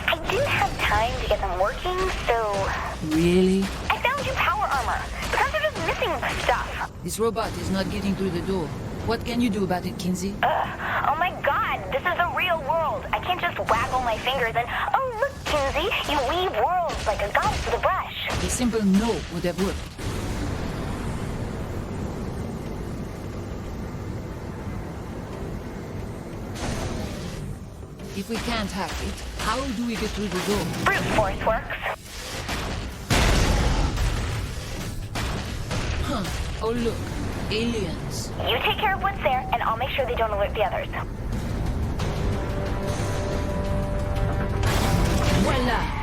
Speaker 12: I didn't have time to get them working, so...
Speaker 4: Really?
Speaker 12: I found you power armor. The guns are just missing stuff.
Speaker 4: This robot is not getting through the door. What can you do about it, Kinsey?
Speaker 12: Oh my god, this is the real world. I can't just waggle my fingers and, oh look, Kinsey, you weave worlds like a goddess with a brush.
Speaker 4: A simple no would have worked. If we can't hack it, how do we get through the door?
Speaker 12: Brute force works.
Speaker 4: Huh. Oh look, aliens.
Speaker 12: You take care of what's there, and I'll make sure they don't alert the others.
Speaker 4: Voila!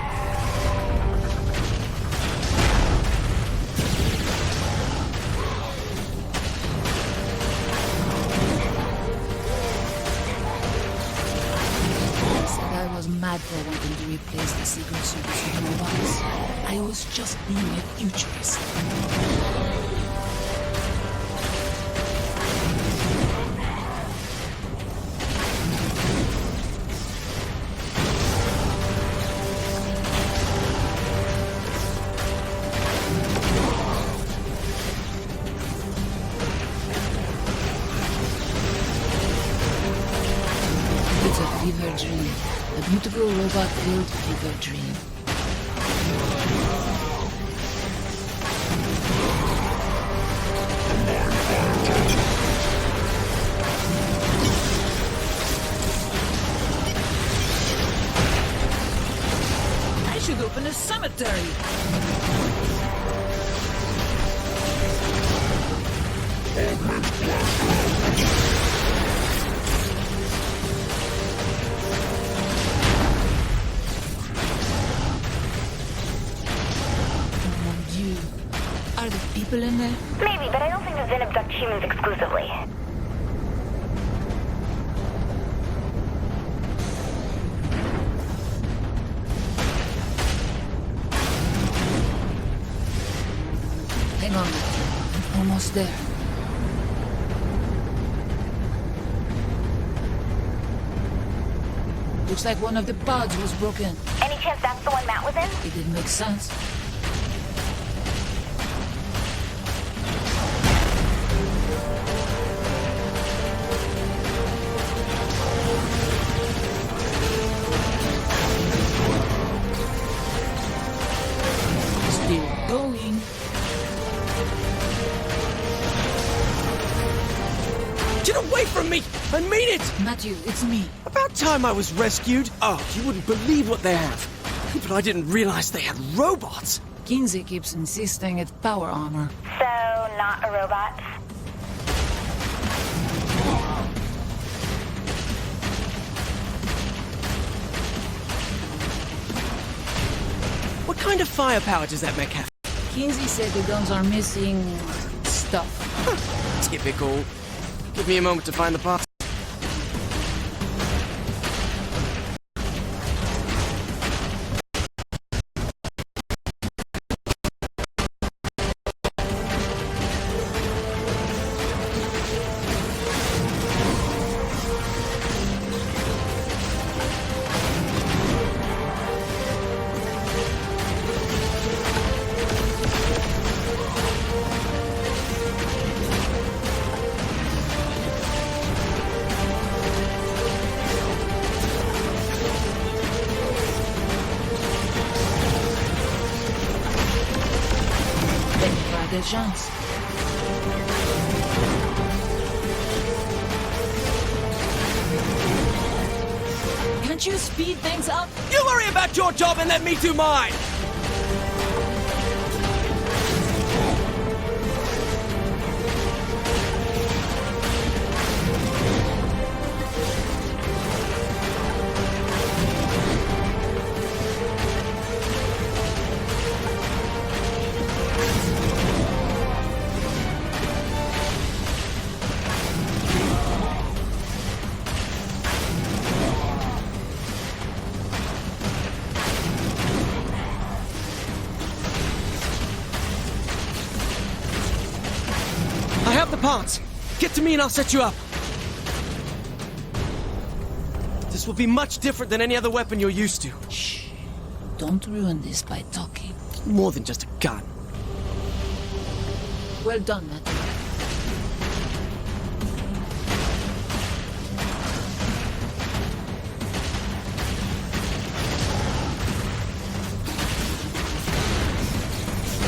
Speaker 4: I was mad for wanting to replace the Secret Service with robots. I was just being a futurist. It's a fever dream. A beautiful robot-filled fever dream. I should open a cemetery. Mon Dieu. Are there people in there?
Speaker 12: Maybe, but I don't think the Zen abduct humans exclusively.
Speaker 4: Hang on. I'm almost there. Looks like one of the pods was broken.
Speaker 12: Any chance that's the one Matt was in?
Speaker 4: It didn't make sense. Still going.
Speaker 2: Get away from me! I mean it!
Speaker 4: Matthew, it's me.
Speaker 2: About time I was rescued. Oh, you wouldn't believe what they have. But I didn't realize they had robots.
Speaker 4: Kinsey keeps insisting it's power armor.
Speaker 12: So, not a robot?
Speaker 2: What kind of firepower does that mech have?
Speaker 4: Kinsey said the guns are missing stuff.
Speaker 2: Typical. Give me a moment to find the parts.
Speaker 4: chance. Can't you speed things up?
Speaker 2: You worry about your job and let me do mine! I have the parts. Get to me and I'll set you up. This will be much different than any other weapon you're used to.
Speaker 4: Shh. Don't ruin this by talking.
Speaker 2: More than just a gun.
Speaker 4: Well done, Matthew.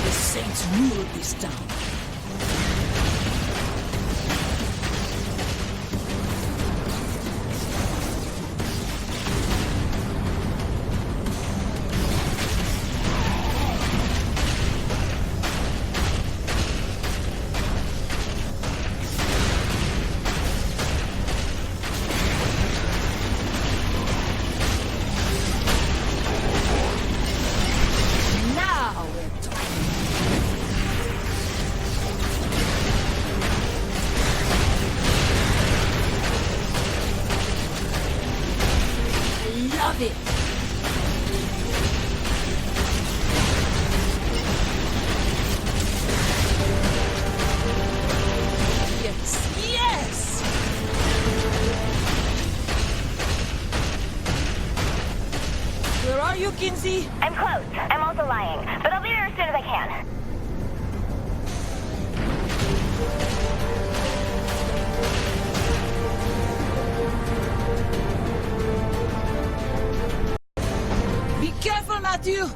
Speaker 4: The Saints rule this town. Now we're talking. I love it. Yes, yes! Where are you, Kinsey?
Speaker 12: I'm close. I'm also lying, but I'll be there as soon as I can.
Speaker 4: Be careful, Matthew!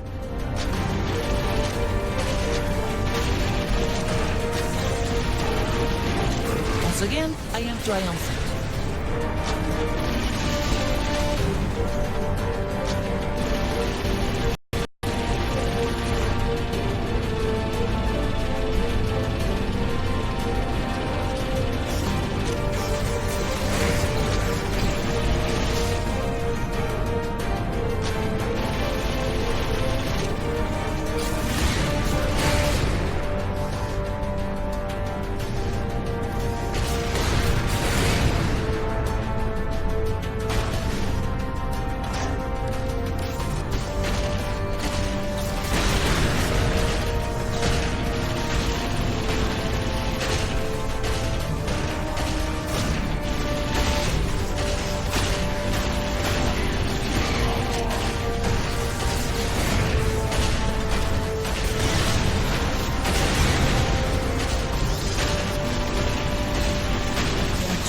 Speaker 4: Once again, I am triumphant.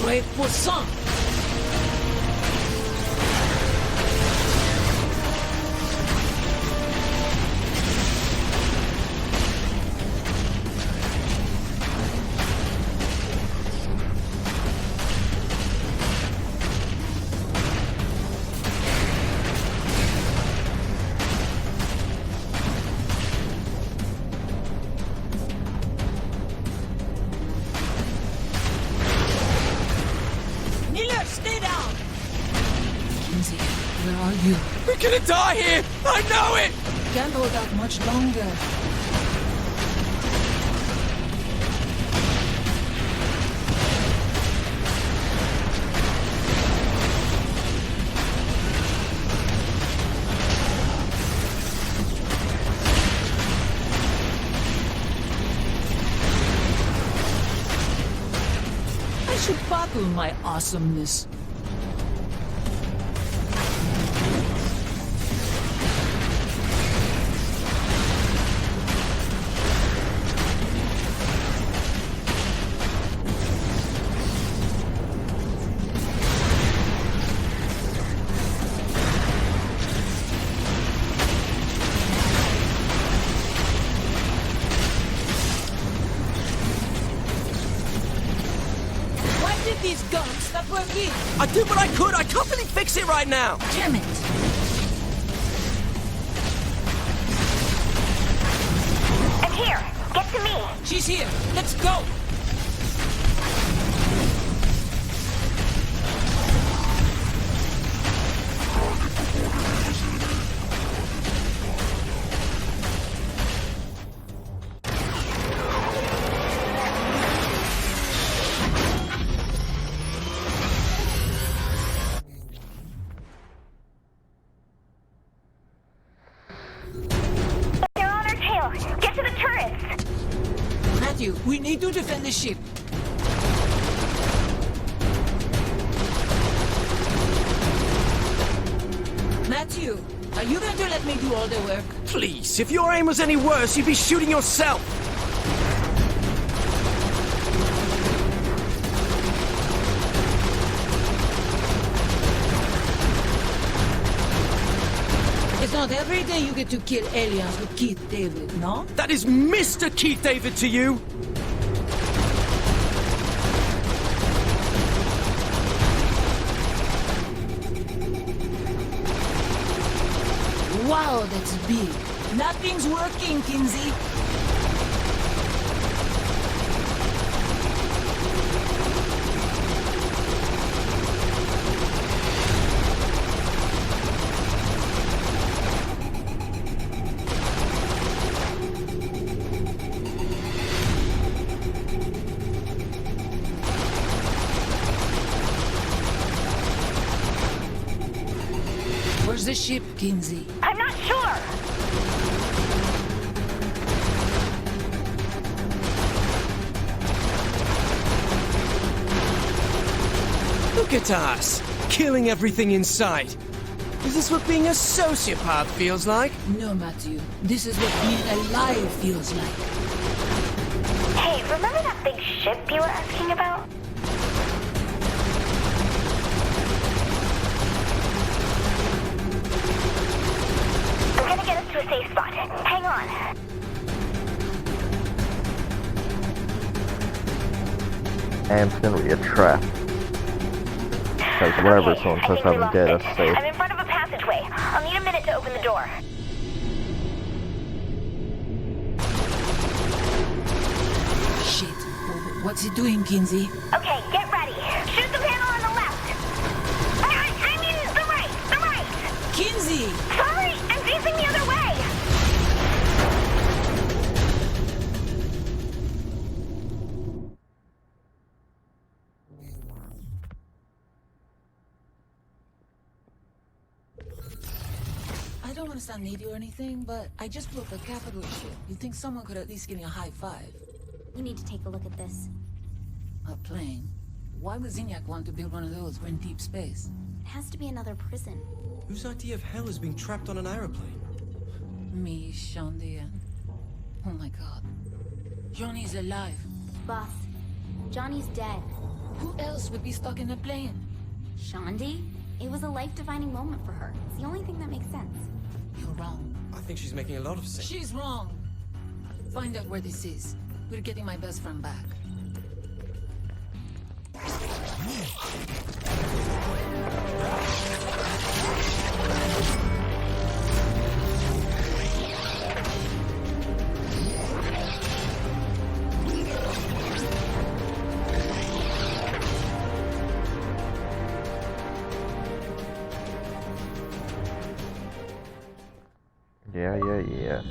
Speaker 4: Wait for some. Miller, stay down! Kinsey, where are you?
Speaker 2: We're gonna die here! I know it!
Speaker 4: Can't hold out much longer. I should buckle my awesomeness. did these guns stop working?
Speaker 2: I did what I could. I can't really fix it right now.
Speaker 4: Damn it.
Speaker 12: I'm here. Get to me.
Speaker 4: She's here. Let's go.
Speaker 12: They're on our tail. Get to the turrets.
Speaker 4: Matthew, we need to defend the ship. Matthew, are you going to let me do all the work?
Speaker 2: Please, if your aim was any worse, you'd be shooting yourself.
Speaker 4: It's not every day you get to kill aliens with Keith David, no?
Speaker 2: That is Mr. Keith David to you.
Speaker 4: Wow, that's big. Nothing's working, Kinsey. Where's the ship, Kinsey?
Speaker 12: I'm not sure.
Speaker 2: Look at us, killing everything in sight. Is this what being a sociopath feels like?
Speaker 4: No, Matthew. This is what being alive feels like.
Speaker 12: Hey, remember that big ship you were asking about? I'm gonna get us to a safe spot. Hang on.
Speaker 1: And it's gonna be a trap. Because wherever
Speaker 12: Okay,
Speaker 1: someone
Speaker 12: I
Speaker 1: says
Speaker 12: think we
Speaker 1: I'm
Speaker 12: lost
Speaker 1: dead,
Speaker 12: it.
Speaker 1: that's safe.
Speaker 12: I'm in front of a passageway. I'll need a minute to open the door.
Speaker 4: Shit. What's he doing, Kinsey?
Speaker 12: Okay, get ready. Shoot the panel on the left. I mean the right. The right.
Speaker 4: Kinsey!
Speaker 12: Sorry, I'm facing the other way.
Speaker 4: I don't want to sound needy or anything, but I just blew up the capital ship. You'd think someone could at least give me a high five.
Speaker 11: You need to take a look at this.
Speaker 4: A plane? Why would Zinyak want to build one of those? We're in deep space.
Speaker 11: It has to be another prison.
Speaker 2: Whose idea of hell is being trapped on an aeroplane?
Speaker 4: Me, Shandy, and... Oh my god. Johnny's alive.
Speaker 11: Boss, Johnny's dead.
Speaker 4: Who else would be stuck in a plane?
Speaker 11: Shandi? It was a life-defining moment for her. It's the only thing that makes sense.
Speaker 4: You're wrong.
Speaker 2: I think she's making a lot of sense.
Speaker 4: She's wrong. Find out where this is. We're getting my best friend back.
Speaker 1: Yeah.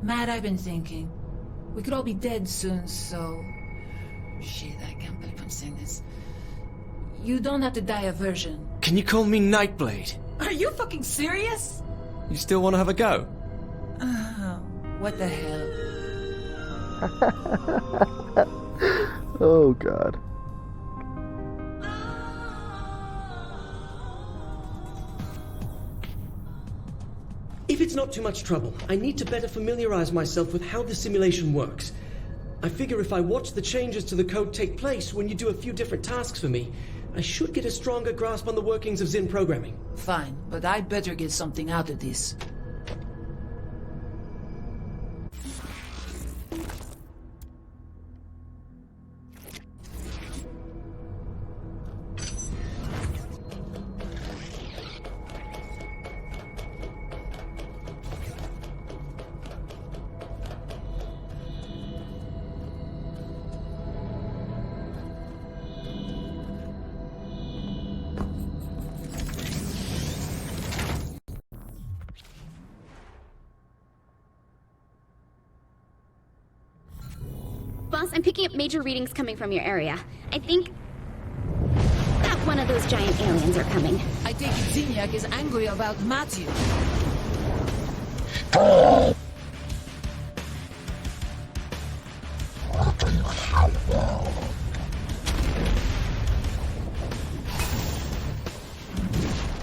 Speaker 4: Matt, I've been thinking. We could all be dead soon, so... Shit, I can't believe I'm saying this. You don't have to die a virgin.
Speaker 2: Can you call me Nightblade?
Speaker 4: Are you fucking serious?
Speaker 2: You still want to have a go?
Speaker 4: What the hell?
Speaker 1: Oh god.
Speaker 13: If it's not too much trouble, I need to better familiarize myself with how the simulation works. I figure if I watch the changes to the code take place when you do a few different tasks for me, I should get a stronger grasp on the workings of Zin programming.
Speaker 4: Fine, but I'd better get something out of this.
Speaker 11: Boss, I'm picking up major readings coming from your area. I think that one of those giant aliens are coming.
Speaker 4: I take it Zinyak is angry about Matthew.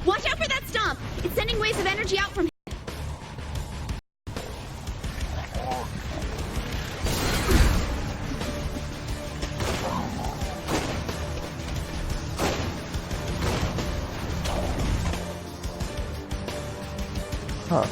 Speaker 11: Watch out for that stomp! It's sending waves of energy out from
Speaker 1: Huh.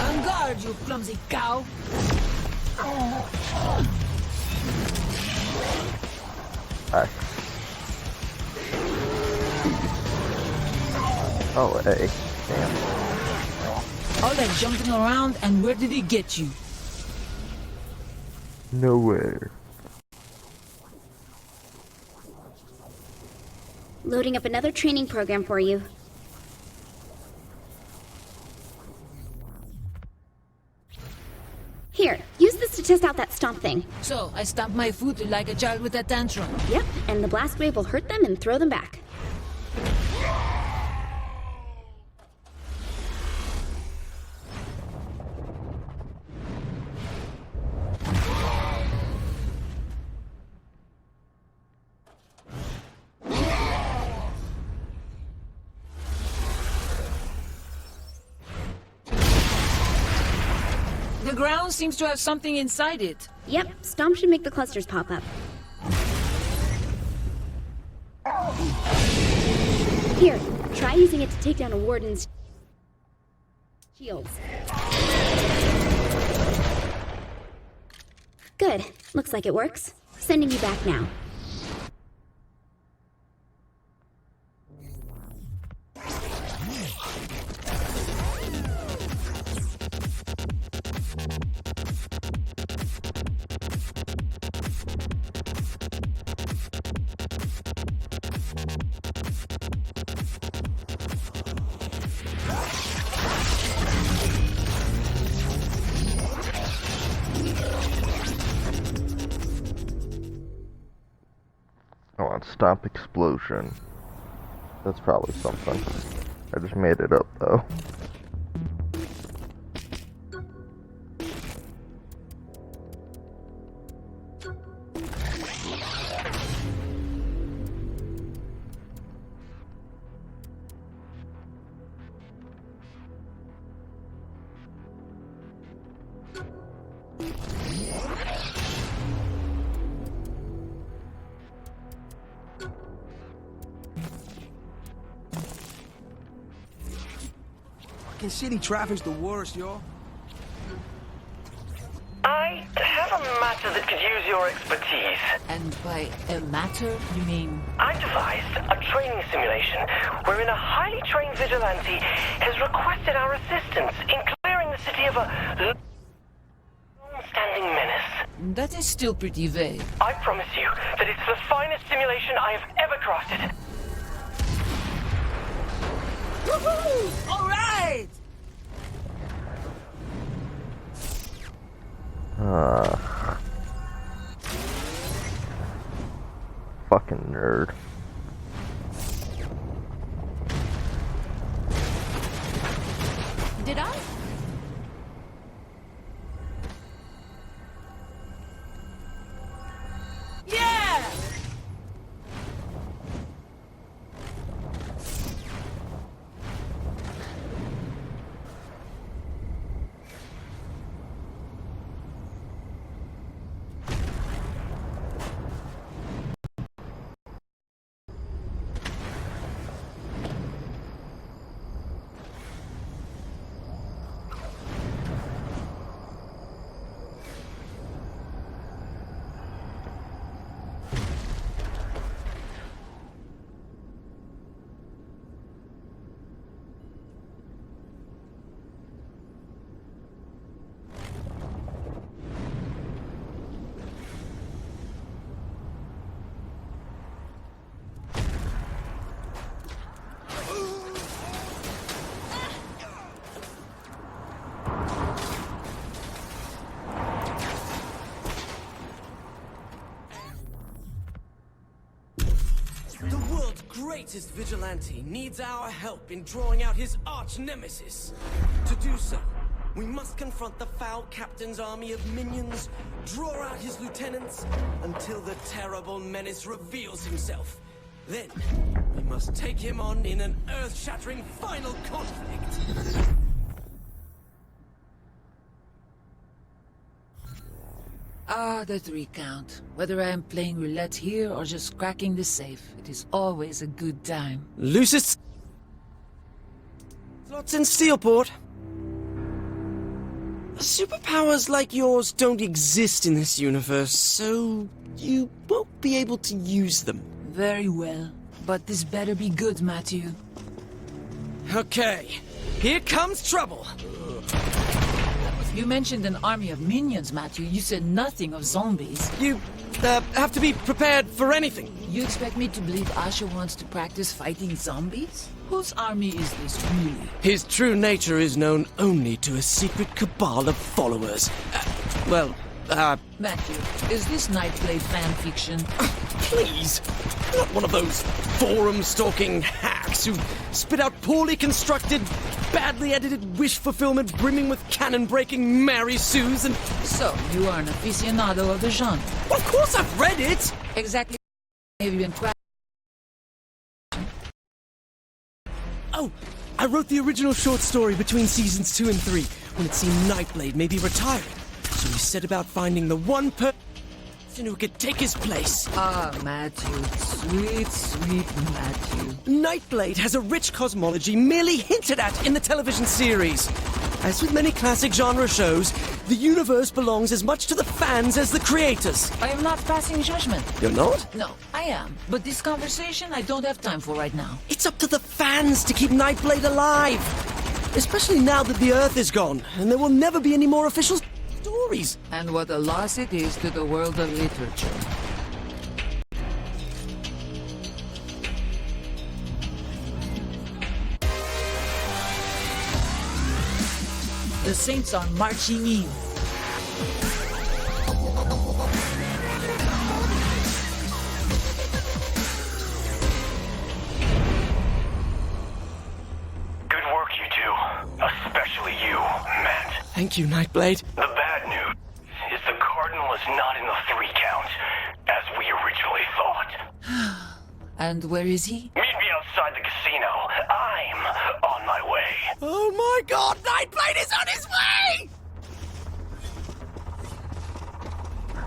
Speaker 4: On guard, you clumsy cow!
Speaker 1: Alright. Oh, hey. Damn.
Speaker 4: All that jumping around, and where did he get you?
Speaker 1: Nowhere.
Speaker 11: loading up another training program for you. Here, use this to test out that stomp thing.
Speaker 4: So, I stomp my foot like a child with a tantrum.
Speaker 11: Yep, and the blast wave will hurt them and throw them back.
Speaker 4: The ground seems to have something inside it.
Speaker 11: Yep, stomp should make the clusters pop up. Here, try using it to take down a warden's shields. Good. Looks like it works. Sending you back now.
Speaker 1: I want Stomp Explosion. That's probably something. I just made it up though.
Speaker 2: Fucking city traffic's the worst, yo.
Speaker 14: I have a matter that could use your expertise.
Speaker 4: And by a matter, you mean?
Speaker 14: I devised a training simulation wherein a highly trained vigilante has requested our assistance in clearing the city of a long-standing menace.
Speaker 4: That is still pretty vague.
Speaker 14: I promise you that it's the finest simulation I have ever crafted.
Speaker 2: Woohoo! All right!
Speaker 1: Fucking nerd.
Speaker 5: Did I?
Speaker 2: Yeah! The world's greatest vigilante needs our help in drawing out his arch-nemesis. To do so, we must confront the foul captain's army of minions, draw out his lieutenants, until the terrible menace reveals himself. Then, we must take him on in an earth-shattering final conflict.
Speaker 4: Ah, the recount. Whether I am playing roulette here or just cracking the safe, it is always a good time.
Speaker 2: Lucis... Slots in Steelport. Superpowers like yours don't exist in this universe, so you won't be able to use them.
Speaker 4: Very well. But this better be good, Matthew.
Speaker 2: Okay, here comes trouble.
Speaker 4: You mentioned an army of minions, Matthew. You said nothing of zombies.
Speaker 2: You have to be prepared for anything.
Speaker 4: You expect me to believe Asha wants to practice fighting zombies? Whose army is this really?
Speaker 2: His true nature is known only to a secret cabal of followers.
Speaker 4: Matthew, is this Nightblade fan fiction?
Speaker 2: Please! Not one of those forum-stalking hacks who spit out poorly constructed, badly edited wish fulfillment brimming with cannon-breaking Mary Sues and...
Speaker 4: So, you are an aficionado of the genre?
Speaker 2: Well, of course I've read it!
Speaker 4: Exactly. Have you been
Speaker 2: Oh, I wrote the original short story between seasons 2 and 3, when it seemed Nightblade may be retiring. So we set about finding the one person who could take his place.
Speaker 4: Ah, Matthew. Sweet, sweet Matthew.
Speaker 2: Nightblade has a rich cosmology merely hinted at in the television series. As with many classic genre shows, the universe belongs as much to the fans as the creators.
Speaker 4: I am not passing judgment.
Speaker 2: You're not?
Speaker 4: No, I am. But this conversation I don't have time for right now.
Speaker 2: It's up to the fans to keep Nightblade alive. Especially now that the Earth is gone, and there will never be any more official stories.
Speaker 4: And what a loss it is to the world of literature. The Saints are marching in.
Speaker 14: Good work, you two. Especially you, Matt.
Speaker 2: Thank you, Nightblade.
Speaker 14: The bad news is the Cardinal is not in the 3 count, as we originally thought.
Speaker 4: And where is he?
Speaker 14: Meet me outside the casino. I'm on my way.
Speaker 2: Oh my god, Nightblade is on his way!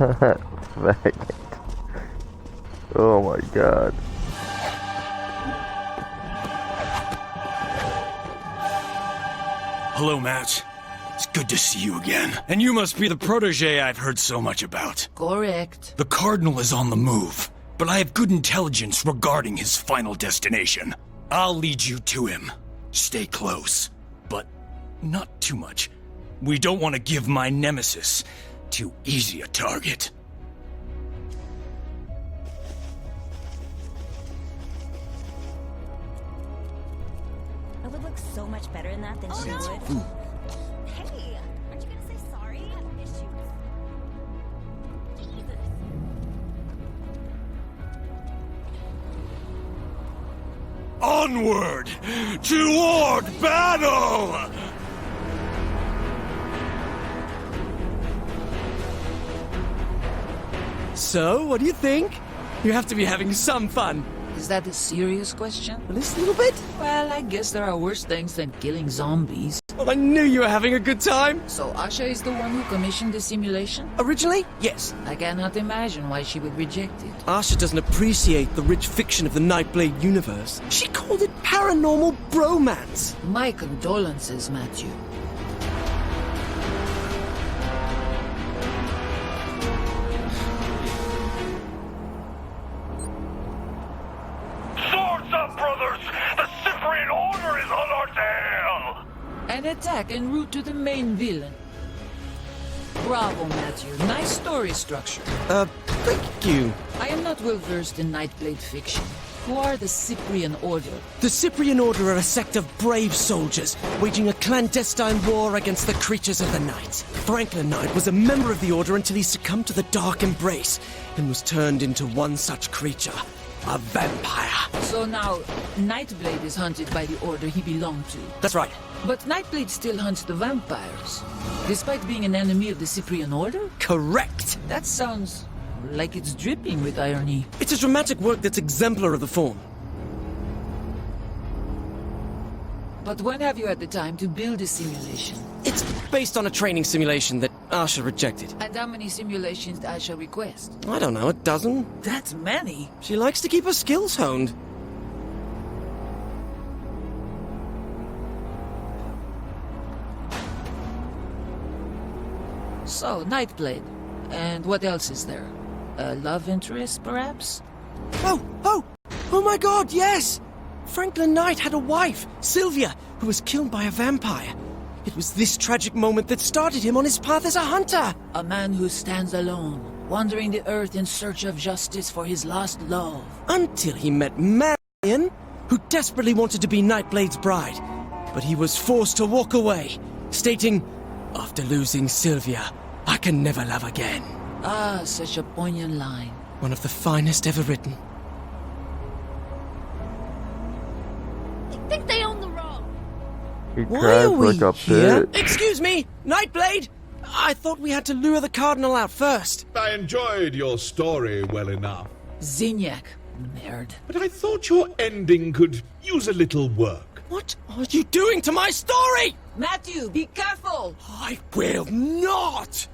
Speaker 1: Faggot. Oh my god.
Speaker 15: Hello, Matt. It's good to see you again. And you must be the protege I've heard so much about.
Speaker 4: Correct.
Speaker 15: The Cardinal is on the move, but I have good intelligence regarding his final destination. I'll lead you to him. Stay close, but not too much. We don't want to give my nemesis too easy a target.
Speaker 5: I would look so much better in that than she would. Hey, aren't you gonna say sorry? I have issues. Jesus.
Speaker 15: Onward! Toward battle!
Speaker 13: So, what do you think? You have to be having some fun.
Speaker 4: Is that a serious question?
Speaker 13: Well, just a little bit.
Speaker 4: Well, I guess there are worse things than killing zombies.
Speaker 13: Well, I knew you were having a good time.
Speaker 4: So Asha is the one who commissioned the simulation?
Speaker 13: Originally, yes.
Speaker 4: I cannot imagine why she would reject it.
Speaker 13: Asha doesn't appreciate the rich fiction of the Nightblade universe. She called it paranormal bromance.
Speaker 4: My condolences, Matthew.
Speaker 15: Swords up, brothers! The Cyprian Order is on our tail!
Speaker 4: An attack en route to the main villain. Bravo, Matthew. Nice story structure.
Speaker 13: Thank you.
Speaker 4: I am not well versed in Nightblade fiction. Who are the Cyprian Order?
Speaker 13: The Cyprian Order are a sect of brave soldiers, waging a clandestine war against the creatures of the night. Franklin Knight was a member of the Order until he succumbed to the Dark Embrace, and was turned into one such creature. A vampire.
Speaker 4: So now, Nightblade is hunted by the Order he belonged to.
Speaker 13: That's right.
Speaker 4: But Nightblade still hunts the vampires, despite being an enemy of the Cyprian Order?
Speaker 13: Correct.
Speaker 4: That sounds like it's dripping with irony.
Speaker 13: It's a dramatic work that's exemplar of the form.
Speaker 4: But when have you had the time to build a simulation?
Speaker 13: It's based on a training simulation that Asha rejected.
Speaker 4: And how many simulations did Asha request?
Speaker 13: I don't know, a dozen?
Speaker 4: That's many.
Speaker 13: She likes to keep her skills honed.
Speaker 4: So, Nightblade. And what else is there? A love interest, perhaps?
Speaker 13: Oh my god, yes! Franklin Knight had a wife, Sylvia, who was killed by a vampire. It was this tragic moment that started him on his path as a hunter.
Speaker 4: A man who stands alone, wandering the earth in search of justice for his lost love.
Speaker 13: Until he met Marion, who desperately wanted to be Nightblade's bride. But he was forced to walk away, stating, "After losing Sylvia, I can never love again."
Speaker 4: Ah, such a poignant line.
Speaker 13: One of the finest ever written.
Speaker 11: I think they own the road.
Speaker 1: He
Speaker 13: Why
Speaker 1: tries
Speaker 13: are we
Speaker 1: like a
Speaker 13: here?
Speaker 1: bitch.
Speaker 13: Excuse me, Nightblade! I thought we had to lure the Cardinal out first.
Speaker 6: I enjoyed your story well enough.
Speaker 4: Zinyak, nerd.
Speaker 6: But I thought your ending could use a little work.
Speaker 13: What are you doing to my story?
Speaker 4: Matthew, be careful!
Speaker 13: I will not!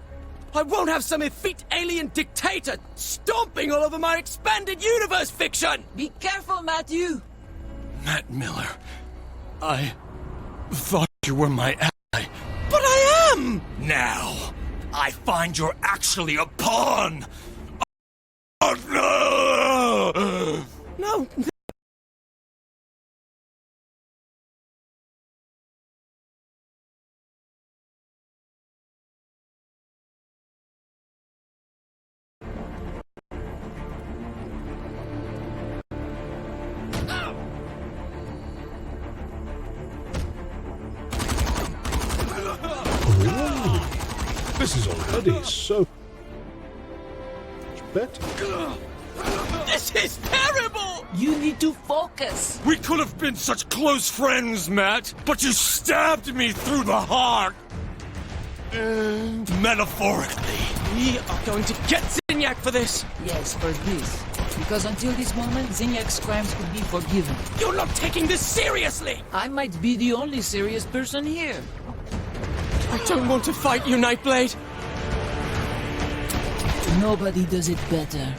Speaker 13: I won't have some effete alien dictator stomping all over my expanded universe fiction!
Speaker 4: Be careful, Matthew!
Speaker 15: Matt Miller, I thought you were my ally.
Speaker 13: But I am!
Speaker 15: Now, I find you're actually a pawn! Oh, no!
Speaker 13: No.
Speaker 6: This is already so much better.
Speaker 13: This is terrible!
Speaker 4: You need to focus!
Speaker 15: We could have been such close friends, Matt, but you stabbed me through the heart! Metaphorically.
Speaker 13: We are going to get Zinyak for this!
Speaker 4: Yes, for this. Because until this moment, Zinyak's crimes could be forgiven.
Speaker 13: You're not taking this seriously!
Speaker 4: I might be the only serious person here.
Speaker 13: I don't want to fight you, Nightblade.
Speaker 4: Nobody does it better.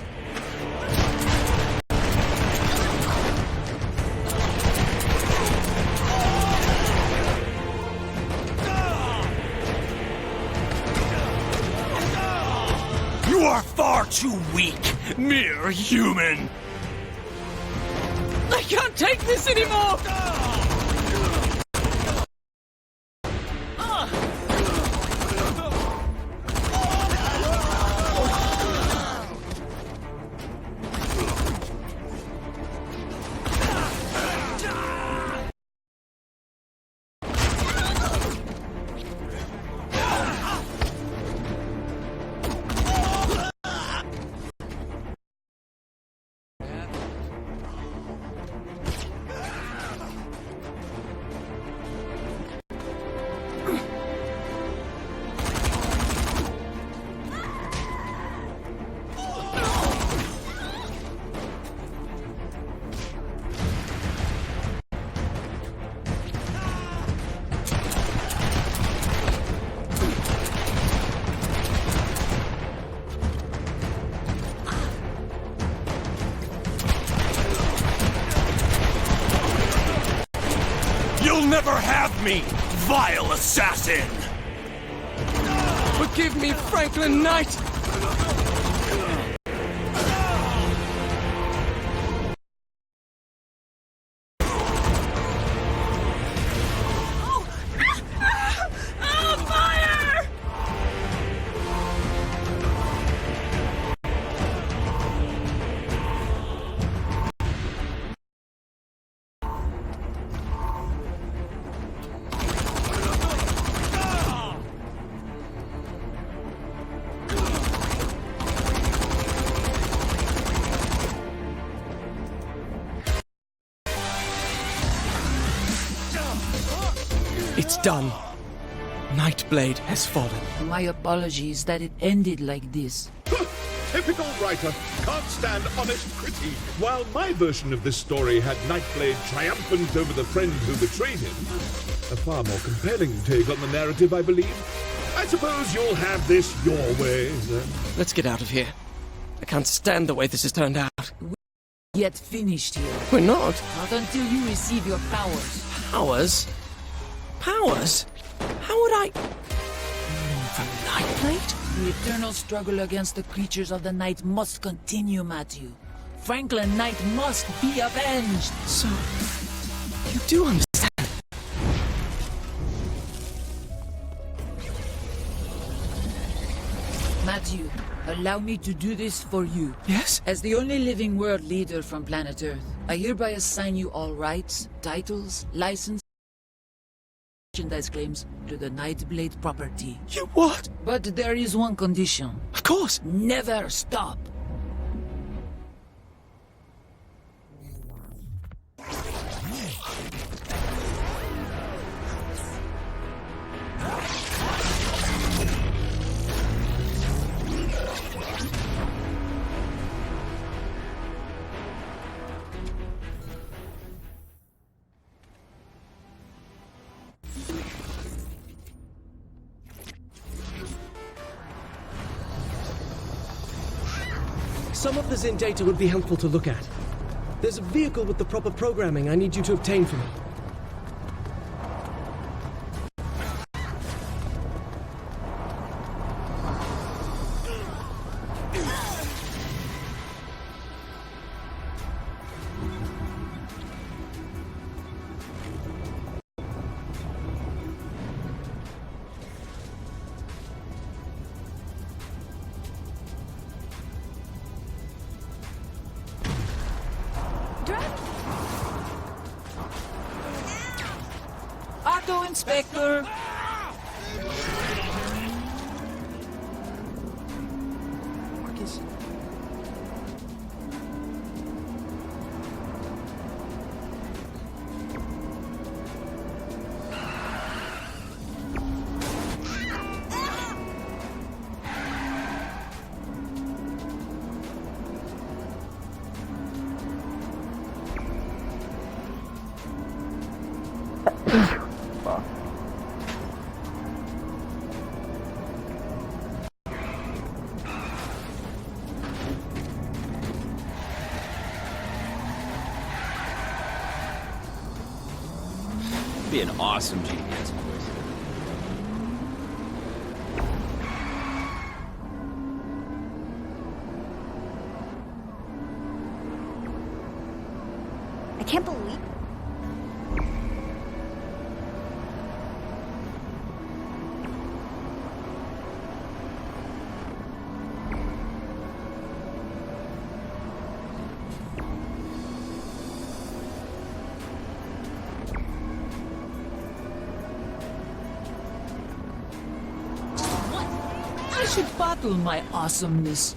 Speaker 15: You are far too weak, mere human!
Speaker 4: I can't take this anymore!
Speaker 15: You'll never have me, vile assassin!
Speaker 14: Forgive me, Franklin Knight! It's done. Nightblade has fallen.
Speaker 4: My apologies that it ended like this.
Speaker 6: Typical writer. Can't stand honest critique. While my version of this story had Nightblade triumphant over the friend who betrayed him, a far more compelling take on the narrative, I believe. I suppose you'll have this your way, then.
Speaker 14: Let's get out of here. I can't stand the way this has turned out.
Speaker 4: We're yet finished here.
Speaker 14: We're not.
Speaker 4: Not until you receive your powers.
Speaker 14: Powers? Powers? How would I... From Nightblade?
Speaker 4: The eternal struggle against the creatures of the night must continue, Matthew. Franklin Knight must be avenged.
Speaker 14: So, you do understand?
Speaker 4: Matthew, allow me to do this for you.
Speaker 14: Yes?
Speaker 4: As the only living world leader from planet Earth, I hereby assign you all rights, titles, license, merchandise claims to the Nightblade property.
Speaker 14: You what?
Speaker 4: But there is one condition.
Speaker 14: Of course.
Speaker 4: Never stop.
Speaker 13: Some of the Zin data would be helpful to look at. There's a vehicle with the proper programming I need you to obtain for me.
Speaker 4: Auto Inspector!
Speaker 13: Marcus?
Speaker 16: be an awesome GPS voice.
Speaker 5: I can't believe.
Speaker 4: I should bottle my awesomeness.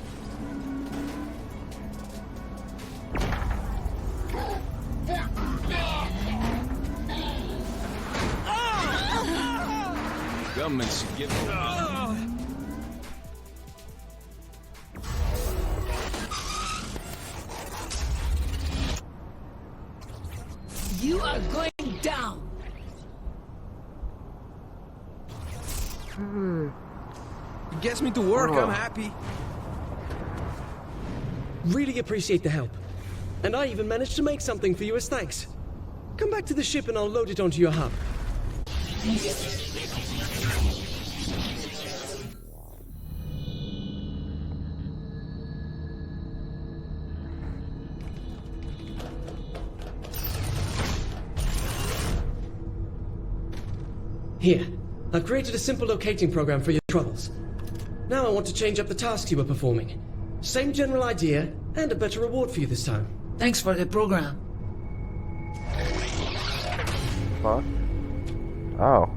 Speaker 16: Government should give it.
Speaker 4: You are going down.
Speaker 17: It gets me to work, I'm happy.
Speaker 13: Really appreciate the help. And I even managed to make something for you as thanks. Come back to the ship and I'll load it onto your hub. Here, I've created a simple locating program for your troubles. Now I want to change up the tasks you were performing. Same general idea, and a better reward for you this time.
Speaker 4: Thanks for the program.
Speaker 1: What? Oh.